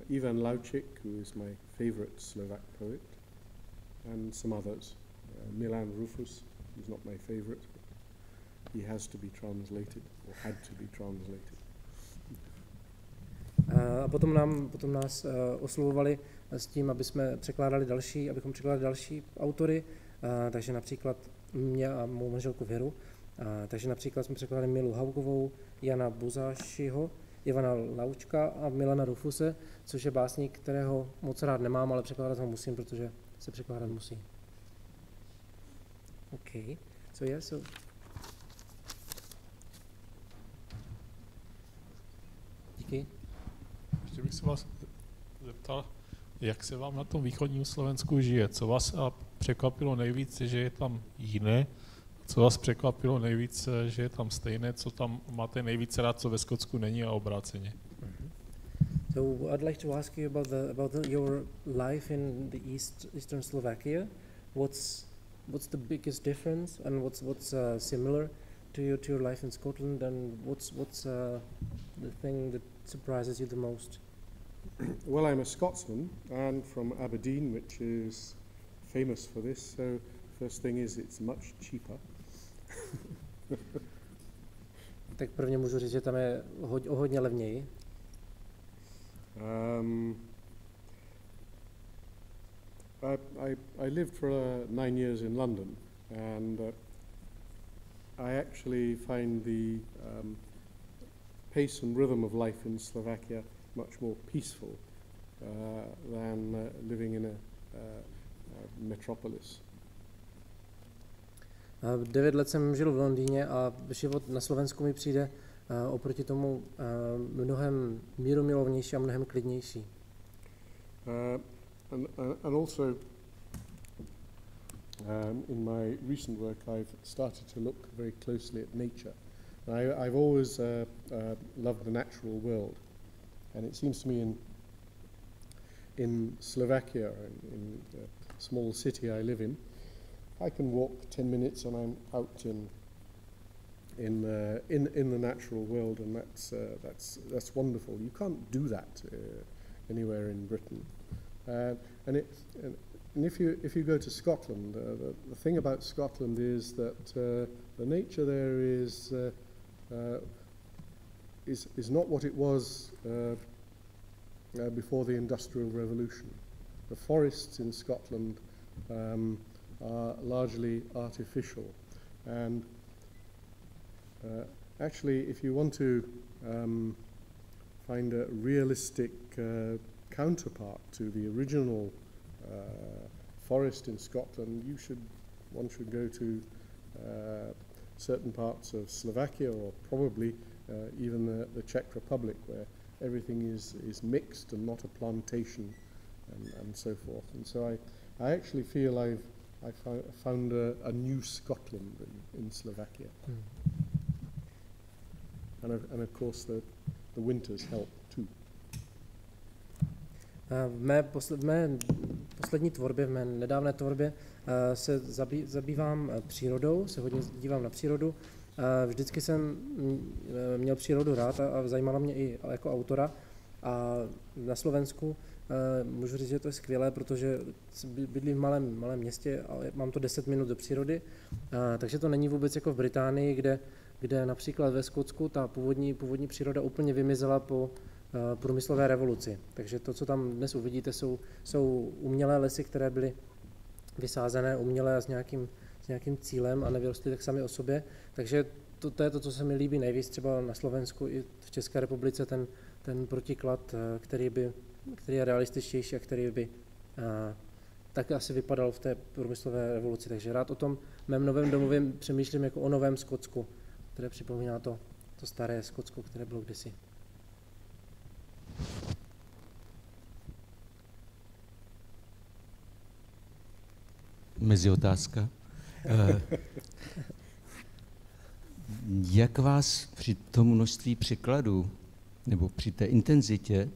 Ivana Laučíka, who is my favorite Slovak poet, and some others. Milana Rúfuse, who's not my favorite, but he has to be translated, or had to be translated. A potom nás oslovovali s tím, abychom překládali další autory, takže například mě a mou manželku Věru. Takže například jsme překládali Milu Haugovou, Jána Buzassyho, Ivana Laučíka a Milana Rúfuse, což je básník, kterého moc rád nemám, ale překládat ho musím, protože se překládat musí. OK. So díky. Ještě bych se vás zeptal, jak se vám na tom východním Slovensku žije? Co vás překvapilo nejvíc, že je tam jiné? Co vás překvapilo nejvíc, že je tam stejné? Co tam máte nejvíce rád, co ve Skotsku není a obráceně? So I'd like to ask you about your life in the eastern Slovakia. What's the biggest difference, and what's similar to your life in Scotland, and what's the thing that surprises you the most? Well, I'm a Scotsman and from Aberdeen, which is famous for this. So first thing is it's much cheaper. Tak prvně můžu říct, že tam je o hodně levněji. I lived for 9 years in London, and I actually find the pace and rhythm of life in Slovakia much more peaceful than living in a metropolis. 9 let jsem žil v Londýně a život na Slovensku mi přijde oproti tomu mnohem mírumilovnější a mnohem klidnější. And also in my recent work I've started to look very closely at nature. I've always loved the natural world, and it seems to me in Slovakia, in the small city I live in, I can walk 10 minutes and I'm out in the natural world, and that's wonderful. You can't do that anywhere in Britain. And if you go to Scotland, the thing about Scotland is that the nature there is not what it was before the Industrial Revolution. The forests in Scotland are largely artificial, and actually, if you want to find a realistic counterpart to the original forest in Scotland, one should go to certain parts of Slovakia, or probably even the Czech Republic, where everything is mixed and not a plantation, and so forth. And so I actually feel I found a new Scotland in Slovakia. And of course the winters help too. V mé poslední tvorbě, v mé nedávné tvorbě se zabývám přírodou, se hodně dívám na přírodu. Vždycky jsem měl přírodu rád a zajímala mě i jako autora. A na Slovensku můžu říct, že to je skvělé, protože bydlím v malém městě a mám to 10 minut do přírody, takže to není vůbec jako v Británii, kde například ve Skotsku ta původní příroda úplně vymizela po průmyslové revoluci. Takže to, co tam dnes uvidíte, jsou umělé lesy, které byly vysázené uměle a s nějakým cílem a nevyrostly tak sami o sobě. Takže to je to, co se mi líbí nejvíc třeba na Slovensku i v České republice, ten protiklad, který je realističtější a který by tak asi vypadal v té průmyslové revoluci. Takže rád o tom mém novém domově přemýšlím jako o novém Skotsku, které připomíná to staré Skotsko, které bylo kdysi. Meziotázka. Jak vás při tom množství překladů nebo při té intenzitě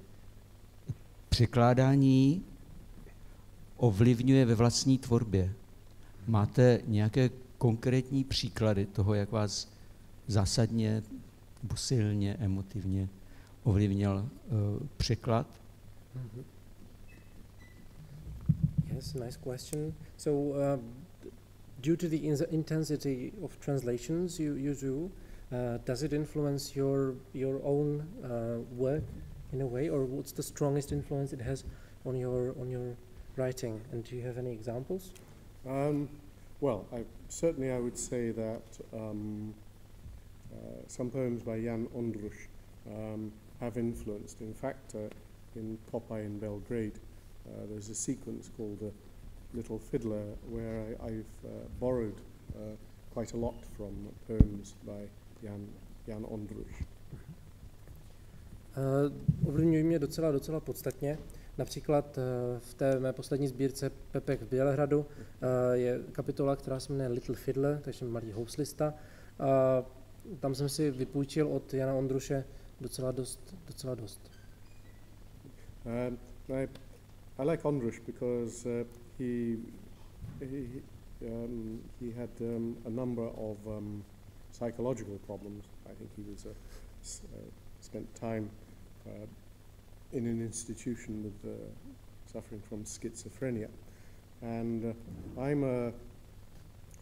překládání ovlivňuje ve vlastní tvorbě? Máte nějaké konkrétní příklady toho, jak vás zásadně nebo silně, emotivně ovlivnil překlad? Yes, nice question. So, due to the intensity of translations you do, does it influence your own work in a way, or what's the strongest influence it has on your writing? And do you have any examples? Well, I would say that some poems by Jan Ondruš have influenced. In fact, in Popeye in Belgrade, there's a sequence called The Little Fiddler where I've borrowed quite a lot from poems by Jan Ondruš. Ovlivňují mě docela podstatně. Například v té mé poslední sbírce Pepek v Bělehradu je kapitola, která se jmenuje Little Fiddler, takže malý houslista. A tam jsem si vypůjčil od Jana Ondruše docela dost. I like Ondruš because he had a number of psychological problems. I think he was spent time in an institution with suffering from schizophrenia, And I'm a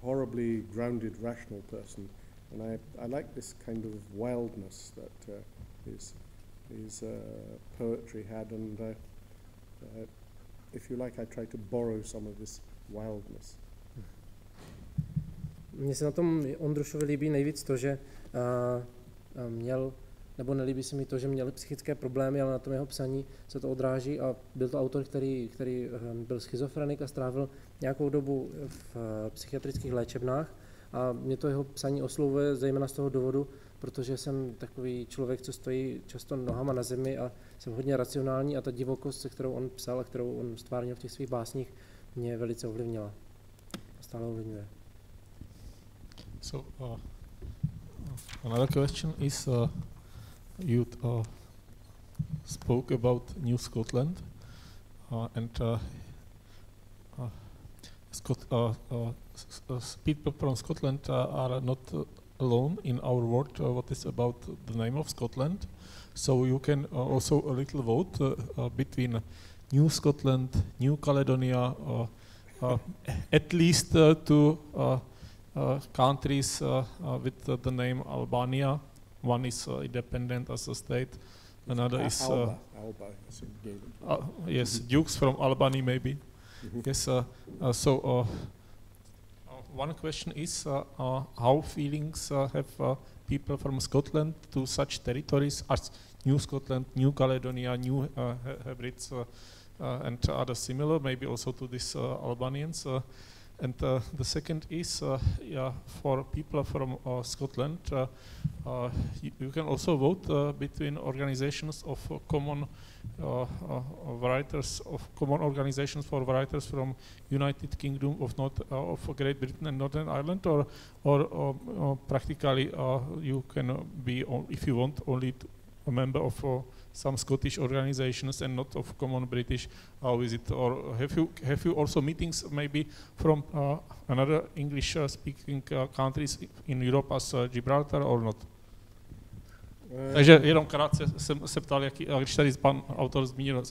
horribly grounded, rational person, and I like this kind of wildness that his poetry had, and if you like, I try to borrow some of this wildness. Mně se na tom Ondrušovi líbí nejvíc to, že měl, nebo nelíbí se mi to, že měl psychické problémy, ale na tom jeho psaní se to odráží a byl to autor, který byl schizofrenik a strávil nějakou dobu v psychiatrických léčebnách a mě to jeho psaní oslovuje zejména z toho důvodu, protože jsem takový člověk, co stojí často nohama na zemi a jsem hodně racionální a ta divokost, se kterou on psal a kterou on stvárnil v těch svých básních, mě velice ovlivnila. Stále ovlivňuje. So another question is, you spoke about New Scotland, and people from Scotland are not alone in our world. What is about the name of Scotland? So you can also a little vote between New Scotland, New Caledonia, at least two countries with the name Albania. One is independent as a state, another is Alba. yes, dukes from Albany maybe. Yes. So one question is how feelings have people from Scotland to such territories as New Scotland, New Caledonia, New Hebrides, and other similar, maybe also to these Albanians. And the second is, for people from Scotland, you can also vote between organizations of common writers, of common organizations for writers from United Kingdom of Great Britain and Northern Ireland, or practically you can be, if you want, only a member of some Scottish organizations and not of common British. How is it? Or have you also meetings maybe from another English-speaking countries in Europe as Gibraltar or not? Takže jenom krátce jsem se ptal, když tady pan autor zmínil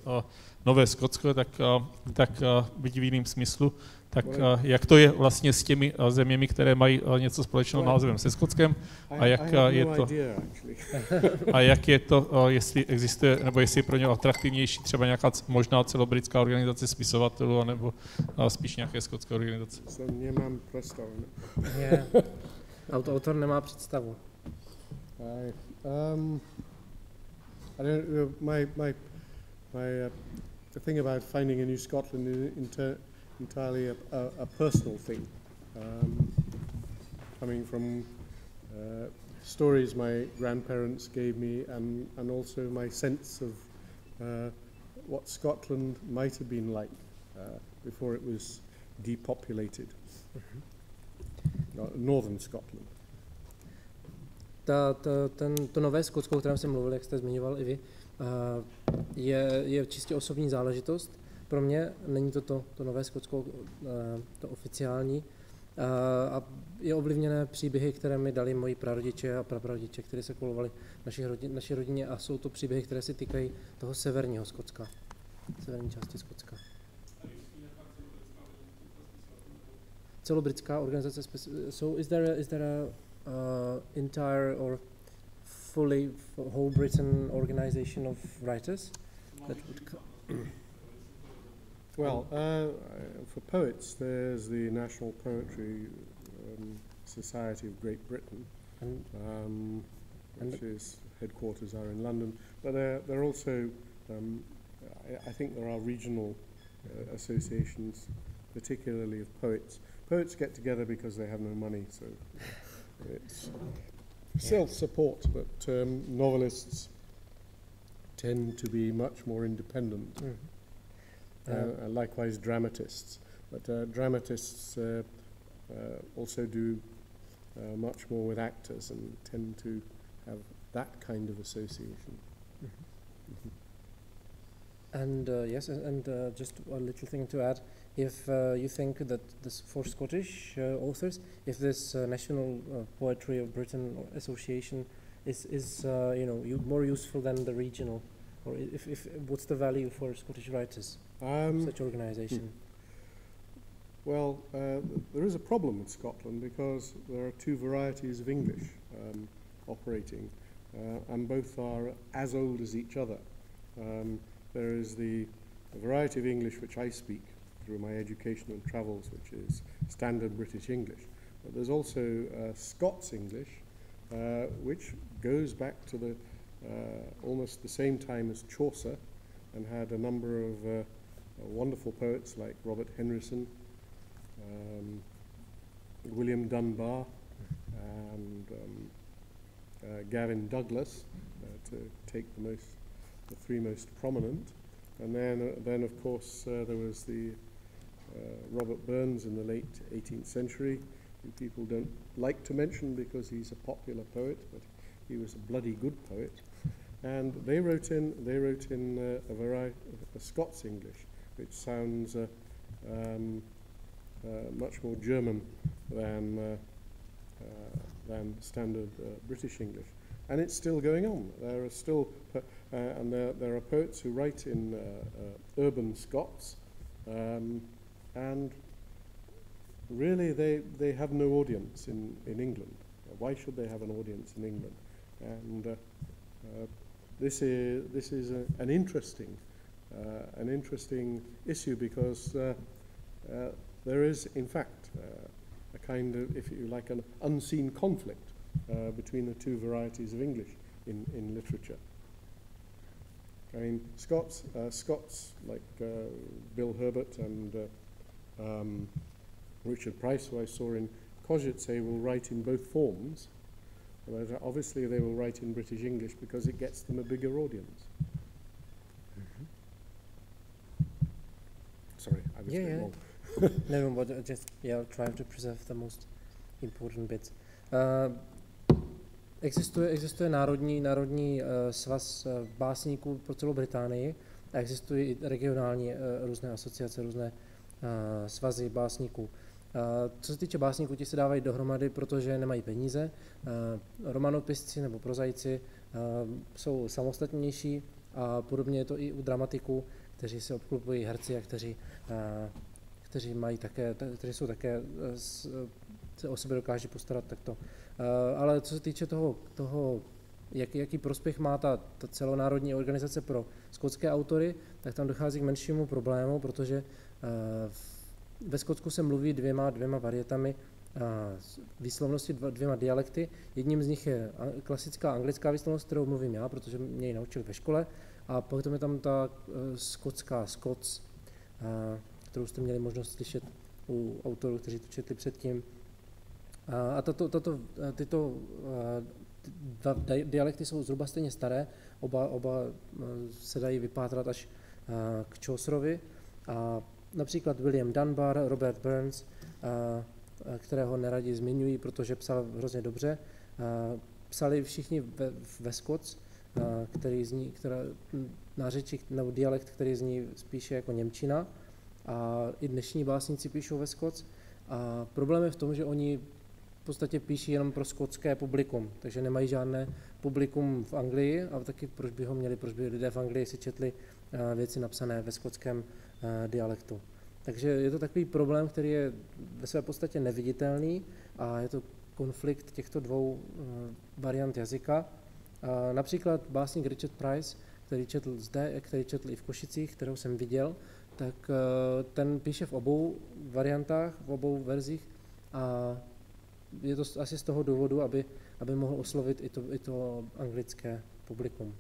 Nové Skotsko, tak byť v jiném smyslu, tak jak to je vlastně s těmi zeměmi, které mají něco společného názvem se Skotskem a jak je to, jestli existuje, nebo jestli je pro ně atraktivnější třeba nějaká možná celobritská organizace spisovatelů, nebo spíš nějaké skotské organizace. Nemám představu. Autor nemá představu. I don't know. The thing about finding a new Scotland is entirely a personal thing, coming from stories my grandparents gave me, and also my sense of what Scotland might have been like before it was depopulated. Northern Scotland. To Nové Skotsko, o kterém jsem mluvil, jak jste zmiňoval i vy, je čistě osobní záležitost. Pro mě není to Nové Skotsko, to oficiální, a je ovlivněné příběhy, které mi dali moji prarodiče a praprarodiče, které se kolovali naší rodině, a jsou to příběhy, které se týkají toho severního Skotska, severní části Skotska. Celobritská organizace. So is there a entire or fully whole Britain organization of writers that would Well, for poets, there's the National Poetry Society of Great Britain, which is headquarters are in London. But there are also, I think there are regional associations, particularly of poets. Poets get together because they have no money, so it's self-support, but novelists tend to be much more independent. Likewise dramatists, but dramatists also do much more with actors and tend to have that kind of association. And yes, and just a little thing to add, if you think that this, for Scottish authors, if this National Poetry of Britain Association is more useful than the regional, or if what's the value for Scottish writers, such organization? Well, there is a problem with Scotland because there are two varieties of English operating, and both are as old as each other. There is the variety of English which I speak through my education and travels, which is standard British English. But there's also Scots English, which goes back to the almost the same time as Chaucer, and had a number of wonderful poets like Robert Henryson, William Dunbar, and Gavin Douglas, to take the three most prominent. And then of course there was the Robert Burns in the late 18th century, who people don't like to mention because he's a popular poet, but he was a bloody good poet. And they wrote in a variety of Scots English, which sounds much more German than standard British English, and it's still going on. There are still and there are poets who write in urban Scots, and really they have no audience in England. Why should they have an audience in England? And this is an interesting issue, because there is, in fact, a kind of, if you like, an unseen conflict between the two varieties of English in literature. I mean, Scots like Bill Herbert and Richard Price, who I saw in Košice, will write in both forms. But obviously they will write in British English because it gets them a bigger audience. Sorry, I was wrong. No, but just trying to preserve the most important bits. Existuje národní svaz básníků pro celou Británii a existují i regionální různé asociace, různé svazy básníků. Co se týče básníků, ti se dávají dohromady, protože nemají peníze. Romanopisci nebo prozaici jsou samostatnější a podobně je to i u dramatiků, kteří se obklupují herci a kteří mají také, kteří jsou také se o sebe dokáží postarat takto. Ale co se týče toho jaký prospěch má ta celonárodní organizace pro skotské autory, tak tam dochází k menšímu problému, protože ve Skotsku se mluví dvěma varietami výslovnosti, dvěma dialekty. Jedním z nich je klasická anglická výslovnost, kterou mluvím já, protože mě ji naučili ve škole, a potom je tam ta skotská Scots, kterou jste měli možnost slyšet u autorů, kteří to četli předtím. A tyto dva dialekty jsou zhruba stejně staré, oba se dají vypátrat až k Chaucerovi. A například William Dunbar, Robert Burns, kterého neradi zmiňují, protože psal hrozně dobře, psali všichni ve Scots, nářečí nebo dialekt, který zní spíše jako němčina, a i dnešní básníci píšou ve Scots. A problém je v tom, že oni v podstatě píší jenom pro skotské publikum, takže nemají žádné publikum v Anglii, a taky proč by lidé v Anglii si četli věci napsané ve skotském dialektu. Takže je to takový problém, který je ve své podstatě neviditelný, a je to konflikt těchto dvou variant jazyka. Například básník Richard Price, který četl zde, který četl i v Košicích, kterou jsem viděl, tak ten píše v obou variantách, v obou verzích, a je to asi z toho důvodu, aby mohl oslovit i to anglické publikum.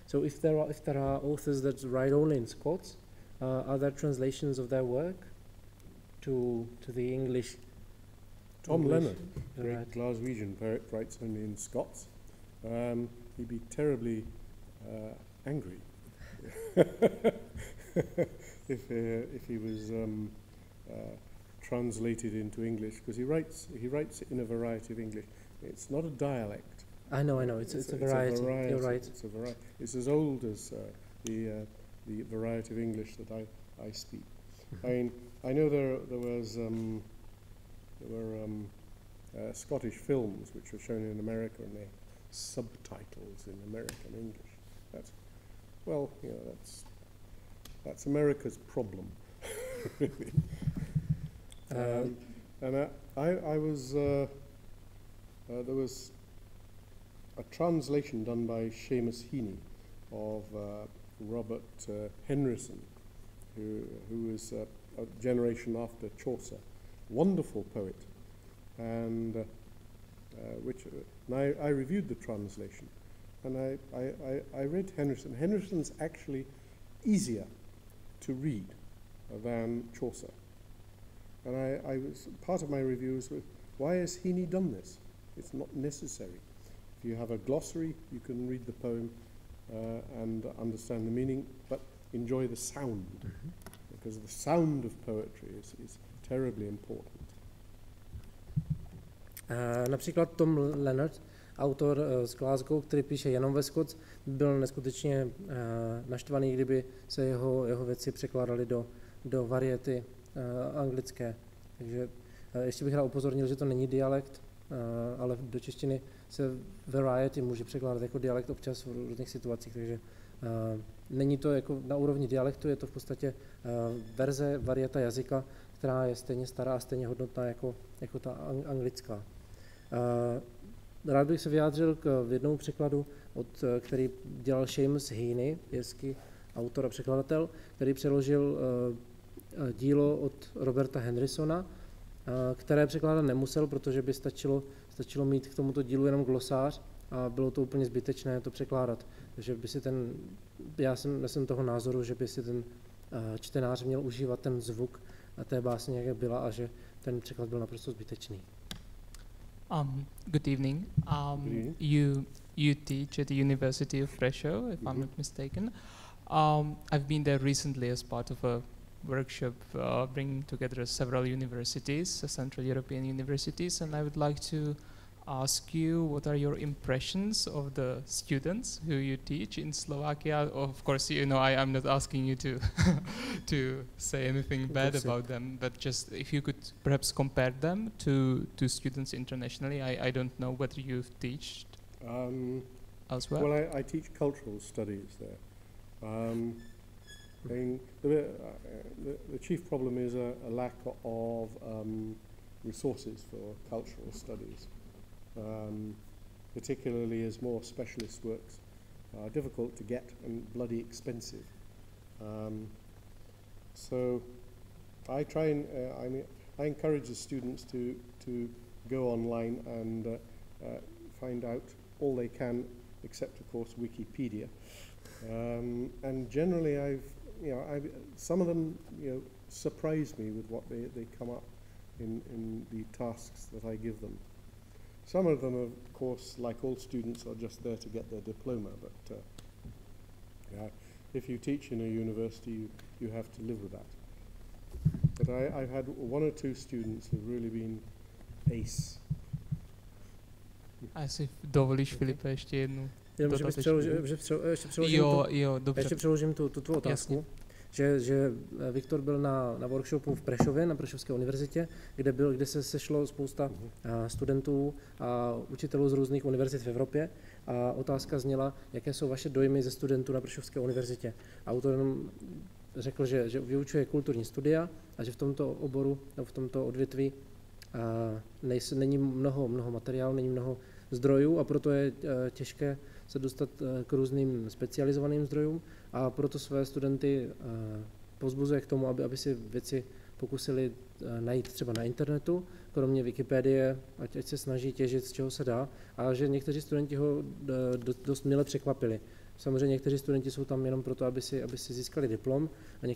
So if there are authors that write only in Scots, are there translations of their work to the English? Tom Leonard, great Glaswegian poet, writes only in Scots. He'd be terribly angry if he was translated into English, because he writes in a variety of English. It's not a dialect. I know. It's a variety. You're right. It's a variety. It's as old as the variety of English that I speak. I mean, I know there were Scottish films which were shown in America, and subtitles in American English. That's, well, you know, that's America's problem. Really. And I was there was a translation done by Seamus Heaney of Robert Henryson, who is a generation after Chaucer, wonderful poet, and I reviewed the translation, and I read Henryson. Henryson's actually easier to read than Chaucer, and I was part of my reviews with, why has Heaney done this? It's not necessary. If you have a glossary, you can read the poem and understand the meaning, but enjoy the sound, because the sound of poetry is terribly important. Například Tom Leonard, autor z Glasgow, který píše jenom ve Scots, byl neskutečně naštvaný, kdyby se jeho věci překládaly do variety anglické. Takže ještě bych rád upozornil, že to není dialekt, ale do češtiny se variety může překládat jako dialekt občas v různých situacích, takže není to jako na úrovni dialektu, je to v podstatě verze, varieta jazyka, která je stejně stará a stejně hodnotná jako ta anglická. Rád bych se vyjádřil k jednomu překladu, který dělal Seamus Heaney, irský autor a překladatel, který přeložil dílo od Roberta Henrysona, které překládat nemusel, protože by stačilo mít k tomuto dílu jenom glosář a bylo to úplně zbytečné to překládat. Takže by si já jsem toho názoru, že by si ten čtenář měl užívat ten zvuk té básně, jak byla, a že ten překlad byl naprosto zbytečný. Good evening. You teach at the University of Prešov, if I'm not mistaken. I've been there recently as part of a workshop bringing together several universities, Central European universities, and I would like to ask you, what are your impressions of the students who you teach in Slovakia? Of course, you know, I'm not asking you to to say anything bad about them, but just if you could perhaps compare them to students internationally. I don't know whether you've taught elsewhere. Well, I teach cultural studies there. I mean, the chief problem is a lack of resources for cultural studies, particularly as more specialist works are difficult to get and bloody expensive. So I try and I encourage the students to go online and find out all they can, except of course Wikipedia. And generally some of them surprise me with what they come up in the tasks that I give them. Some of them, of course, like all students, are just there to get their diploma, but if you teach in a university, you have to live with that. But I've had one or two students who've really been ace. Asi dovolíš, Filipe, ještě jednu. Ještě přeložím tu tvou otázku, že Viktor byl na workshopu v Prešově, na Prešovské univerzitě, kde se sešlo spousta studentů a učitelů z různých univerzit v Evropě, a otázka zněla, jaké jsou vaše dojmy ze studentů na Prešovské univerzitě. Autor řekl, že vyučuje kulturní studia a že v tomto oboru, v tomto odvětví není mnoho materiálu, není mnoho zdrojů, a proto je těžké se dostat k různým specializovaným zdrojům, a proto své studenty povzbuzuje k tomu, aby si věci pokusili najít třeba na internetu, kromě Wikipedie, ať se snaží těžit, z čeho se dá, a že někteří studenti ho dost mile překvapili. Samozřejmě někteří studenti jsou tam jenom proto, aby si získali diplom, a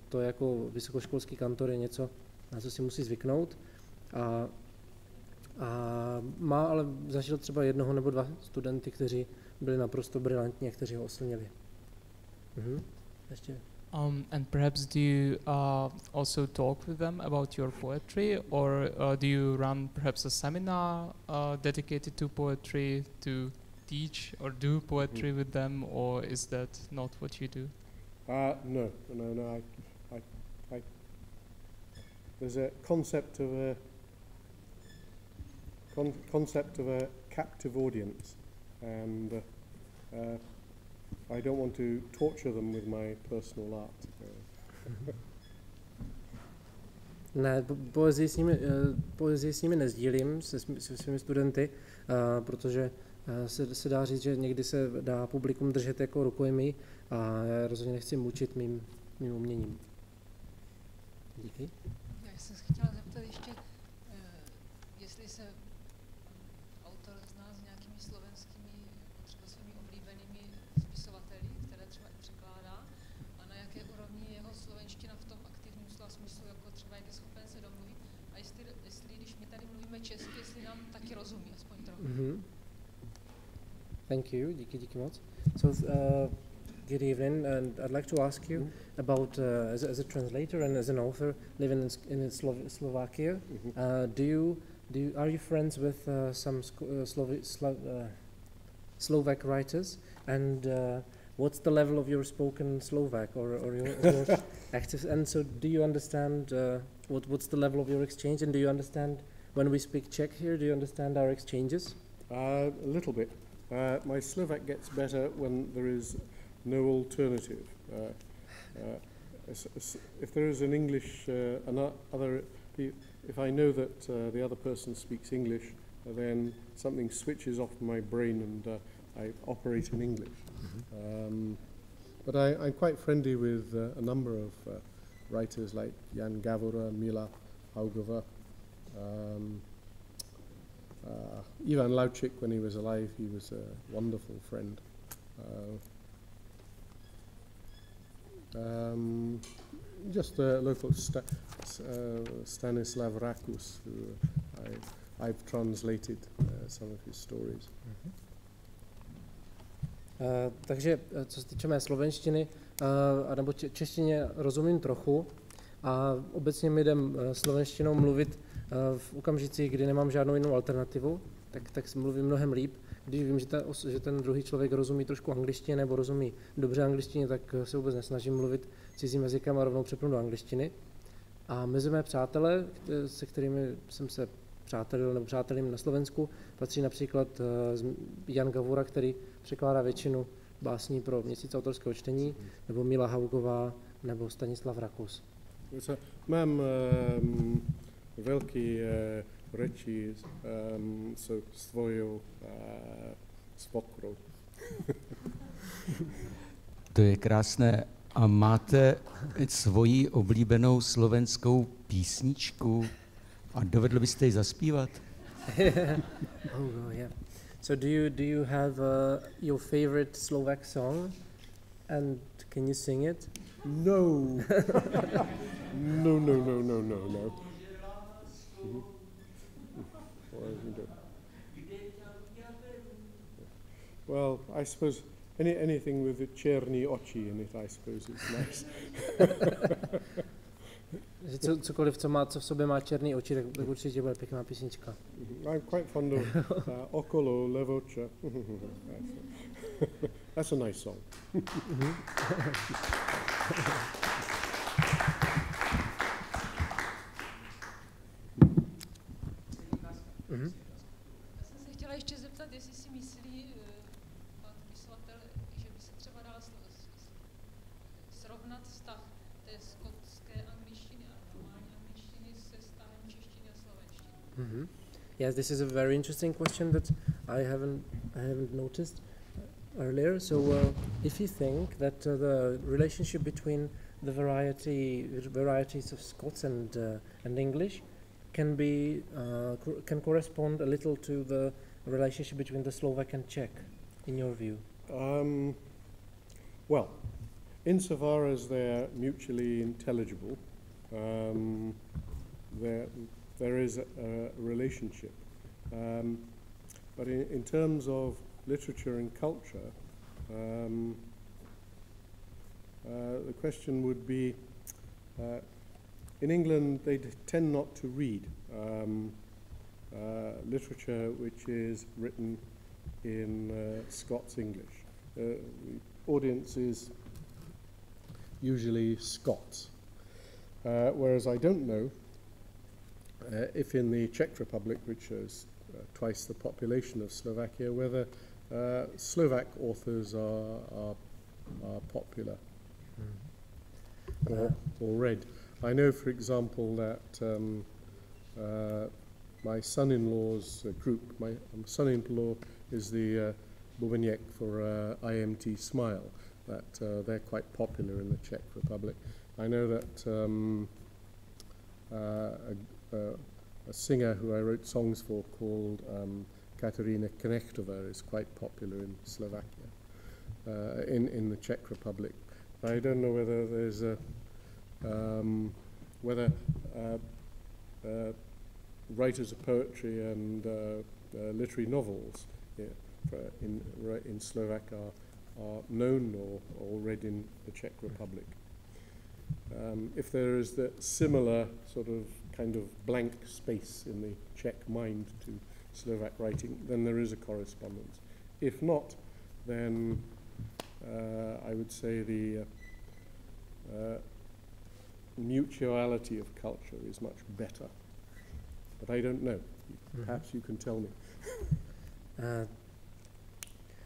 to jako vysokoškolský kantor je něco, na co si musí zvyknout. A má ale zažil třeba jednoho nebo dva studenty, kteří byli naprosto brilantní a kteří ho oslnili. Ještě. And perhaps do you also talk with them about your poetry, or do you run perhaps a seminar dedicated to poetry to teach or do poetry with them, or is that not what you do? No. There's a concept of a captive audience and I don't want to torture them with my personal art. Ne, poezii s nimi nezdílím se svými studenty, protože se dá říct, že někdy se dá publikum držet jako rukojmí a já rozhodně nechci mučit mým uměním. Díky. Já jsem se chtěla zeptat ještě, jestli se autor zná s nějakými slovenskými, třeba svými oblíbenými spisovateli, které třeba i překládá, a na jaké úrovni je jeho slovenština v tom aktivním slova smyslu, jako třeba jak je schopen se domluvit, a jestli když my tady mluvíme česky, jestli nám taky rozumí, aspoň trochu. Thank you, díky moc. So, good evening, and I'd like to ask you about, as a translator and as an author living in Slovakia, are you friends with some Slovak writers, and what's the level of your spoken Slovak or your active? And so, do you understand what's the level of your exchange, and do you understand when we speak Czech here? Do you understand our exchanges? A little bit. My Slovak gets better when there is no alternative. If there is an English, if I know that the other person speaks English, then something switches off my brain and I operate in English. But I'm quite friendly with a number of writers like Jan Gavura, Mily Haugové, Ivana Laučíka, when he was alive, he was a wonderful friend. Just a local Stanislav Rakus, who I've translated some of his stories. Takže co se týče mé slovenštiny, nebo češtině rozumím trochu a obecně mi jdem slovenštinou mluvit v okamžicích, kdy nemám žádnou jinou alternativu, tak mluvím mnohem líp. Když vím, že ten druhý člověk rozumí trošku angličtině nebo rozumí dobře angličtině, tak se vůbec nesnažím mluvit cizím jazykem a rovnou přepnu do angličtiny. A mezi mé přátelé, se kterými jsem se přátelil nebo přátelím na Slovensku, patří například Jan Gavura, který překládá většinu básní pro Měsíc autorského čtení, nebo Mily Haugová, nebo Stanislav Rakus. Mám velký reči s tvojou svokrou. To je krásné. A máte svoji oblíbenou slovenskou písničku a dovedl byste ji zaspívat? Oh, yeah. So do you have your favorite Slovak song, and can you sing it? No. No. Well, I suppose anything with the černé oči in it, I suppose, is nice. Cokoliv, co v sobě má černé oči, tak určitě bude pěkná písnička. I'm quite fond of Okolo Levoče. That's a nice song. Já jsem se chtěla ještě zeptat, jestli si myslí pan pisovatel, že by se třeba dal srovnat vztah té skotské angličtiny a normální angličtiny se vztahem češtiny a slovenštiny. Yes, this is a very interesting question that I haven't noticed earlier. So, if you think that the relationship between the varieties of Scots and English can correspond a little to the relationship between the Slovak and Czech, in your view? Well, insofar as they're mutually intelligible, there is a relationship. But in terms of literature and culture, the question would be, in England they tend not to read literature which is written in Scots English. The audience is usually Scots, whereas I don't know if in the Czech Republic, which has twice the population of Slovakia, whether Slovak authors are popular or read. I know, for example, that my son-in-law's group, my son-in-law is the Bubeniek for IMT Smile, that they're quite popular in the Czech Republic. I know that a singer who I wrote songs for called Kateřina Knechtová is quite popular in Slovakia, in the Czech Republic. I don't know whether there's a writers of poetry and literary novels in Slovak are known or read in the Czech Republic. If there is that similar sort of kind of blank space in the Czech mind to Slovak writing, then there is a correspondence. If not, then I would say the mutuality of culture is much better. But I don't know. Perhaps you can tell me.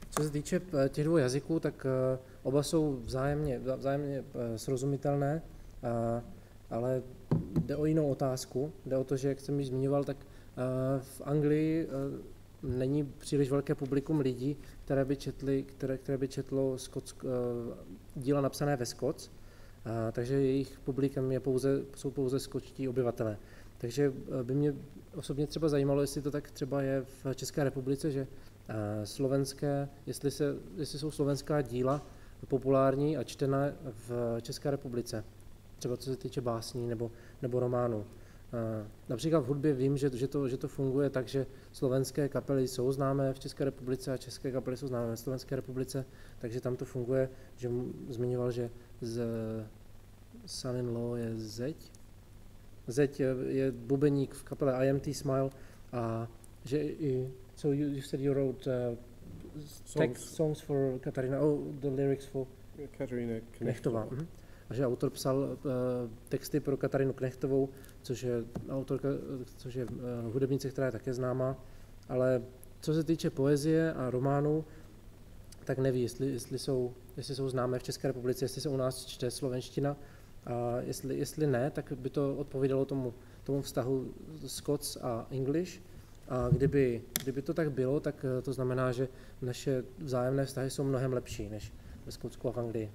Co se týče těch dvou jazyků, tak oba jsou vzájemně srozumitelné, ale jde o jinou otázku. Jde o to, že, jak jsem již zmiňoval, tak v Anglii není příliš velké publikum lidí, které by četlo díla napsané ve Skots, takže jejich publikem jsou pouze skotští obyvatelé. Takže by mě osobně třeba zajímalo, jestli to tak třeba je v České republice, že jestli jsou slovenská díla populární a čtená v České republice, třeba co se týče básní nebo románů. Například v hudbě vím, že to funguje tak, že slovenské kapely jsou známé v České republice a české kapely jsou známé v Slovenské republice, takže tam to funguje, že zmiňoval, že son-in-law je Zeď. Zeď je bubeník v kapele IMT Smile a že so you said you wrote songs for Katarina, the lyrics for Kateřina Knechtová. A že autor psal texty pro Katarinu Knechtovou, což je hudebnice, která je také známá, ale co se týče poezie a románů, tak neví, jestli jsou známé v České republice, jestli se u nás čte slovenština, a jestli ne, tak by to odpovídalo tomu vztahu Scots a English. A kdyby to tak bylo, tak to znamená, že naše vzájemné vztahy jsou mnohem lepší než ve Skotsku a v Anglii.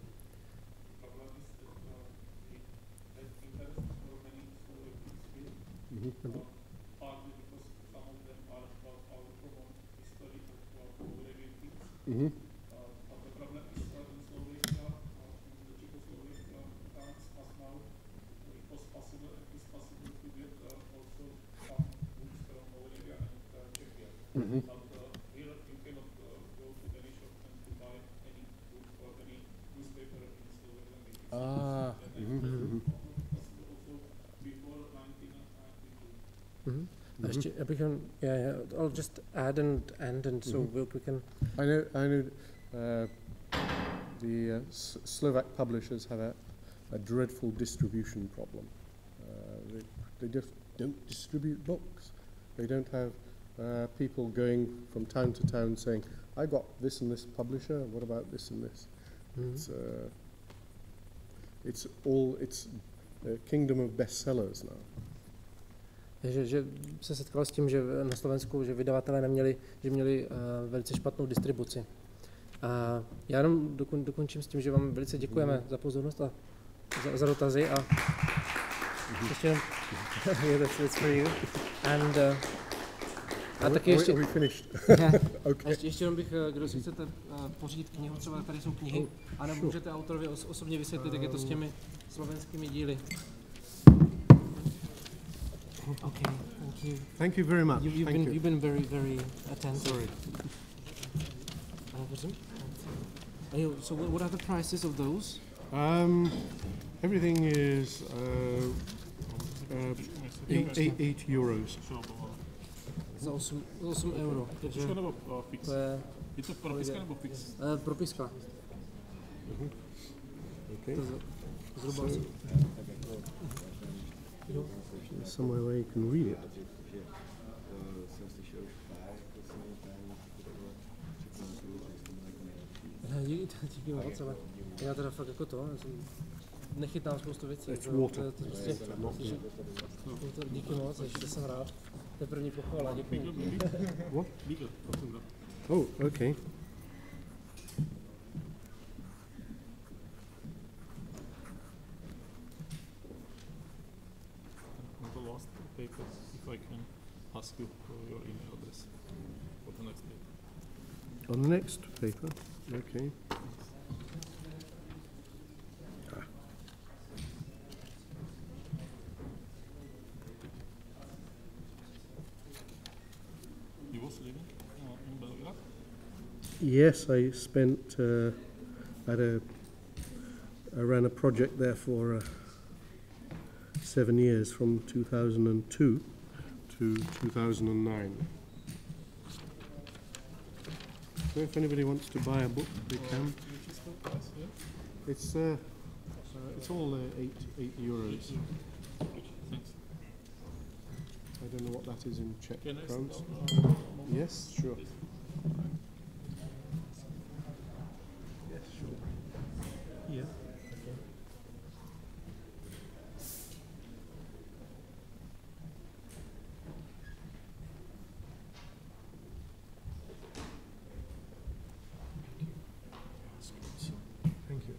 I'll just add and so we can. I know the Slovak publishers have a dreadful distribution problem. They just don't distribute books. They don't have people going from town to town saying, "I got this and this publisher. What about this and this?" It's a kingdom of bestsellers now. Že se setkal s tím, že na Slovensku, že vydavatelé měli velice špatnou distribuci. A já jenom dokončím s tím, že vám velice děkujeme za pozornost a za dotazy a ještě jenom that's for you. A taky ještě okay. Ještě jenom bych, kdo si chcete pořídit knihu, třeba tady jsou knihy, anebo můžete autorovi osobně vysvětlit, jak je to s těmi slovenskými díly. Okay, thank you. Thank you very much. You've been very, very attentive. Sorry. So what are the prices of those? Everything is €8. Za 8 euro. Takže je to propiska nebo fix? Propiska. Okay. Zhruba. Somewhere where you can read it. Díky moc, ale já teda fakt jako to, nechytám spoustu věcí. It's water. Díky moc, ještě jsem rád. To je první pochvala, děkuji. What? Oh, okay. The last paper, if I can ask you for your email address for the next paper. On the next paper, okay. You was living in Belgrade? Yes, I spent, I ran a project there for 7 years, from 2002 to 2009. So if anybody wants to buy a book, they can. It's all eight euros. Thanks. I don't know what that is in Czech Can I crowns. stop? Yes, sure. Yes, sure. Yeah. Thank you.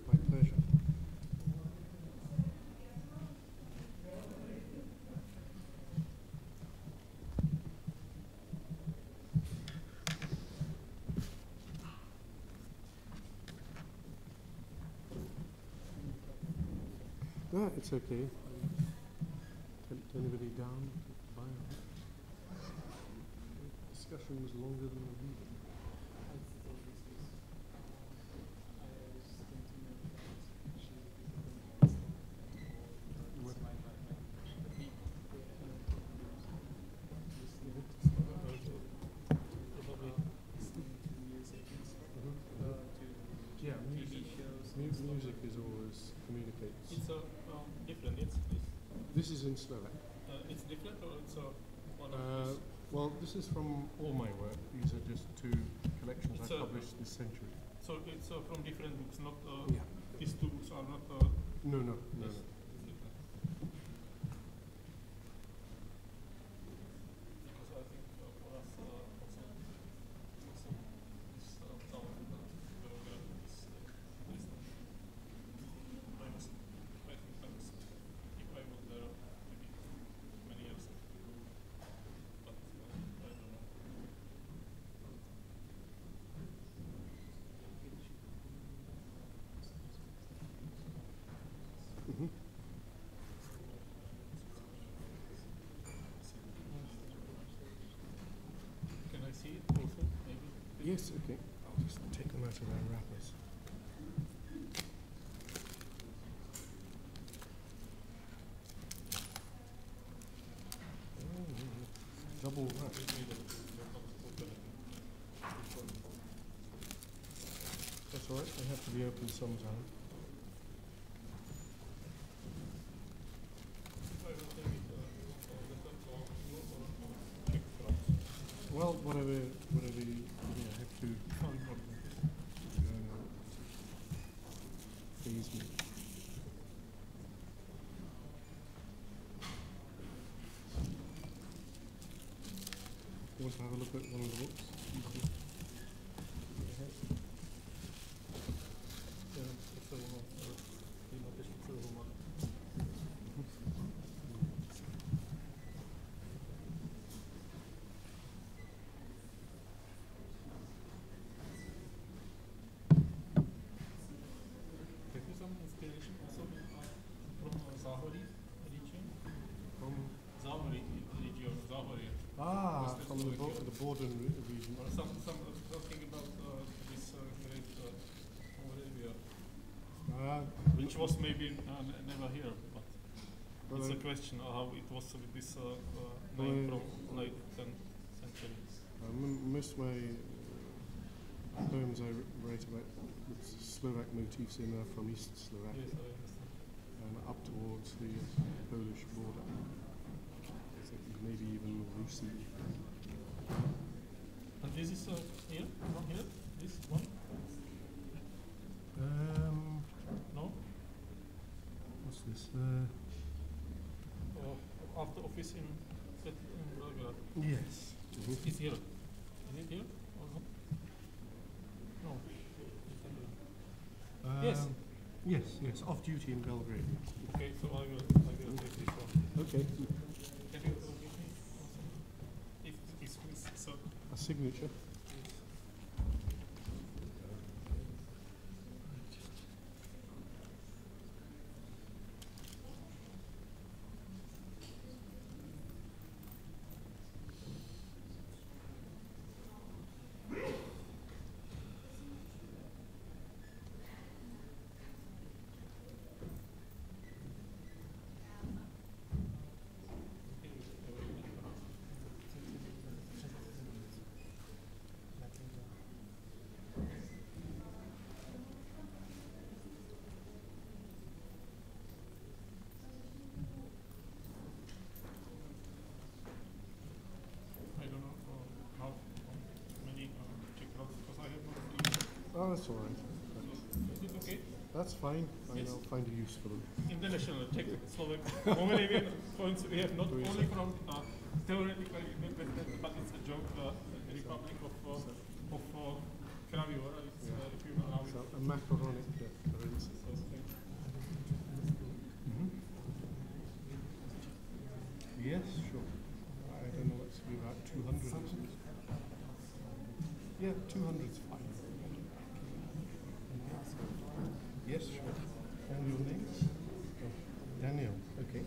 My pleasure. No, it's okay. Tempt anybody down to buy it. Discussion was longer than the reading. Yeah, music is always communicates. It's different. This is in Slovak. It's different, or it's one of these? Well, this is from all my work. These are just two collections It's I published this century. So it's from different books, not Yeah. these two books are not. No. Yes, it's different. Because I think for us also this town is if I was there maybe many years ago, but I don't know. Mm-hmm. Can I see it also, maybe? Yes, okay. I'll just take them out of their wrappers. Double wrap. That's all right. They have to be open sometime. Well, whatever you have to please me. You want to have a look at one of the books? From the Borden region. Or something about this great Moravia, which was maybe never here, but it's a question of how it was with this name from late 10th century. Most of my poems I write about Slovak motifs in from East Slovakia. Yes, I understand. Up towards the Polish border. So maybe even Russia. And this is here, from here, this one? No? What's this? After office in Belgrade. Yes. It's here. Is it here or no? No. Yes. Yes, off duty in Belgrade. Okay, so I will take this one. Okay. Can you give me if it's so A signature. Oh, that's all right. is it okay? That's fine. Yes. I'll find a use for them. International Czech Slovak Moravian points we have not only from theoretical independence, but it's a joke. The Republic of Kraviora, if you allow it. So a macaronic, for instance. Yes, sure. I don't know what's about 200. Yeah, 200's fine. Yes, sure. And your name? Oh, Daniel. Okay.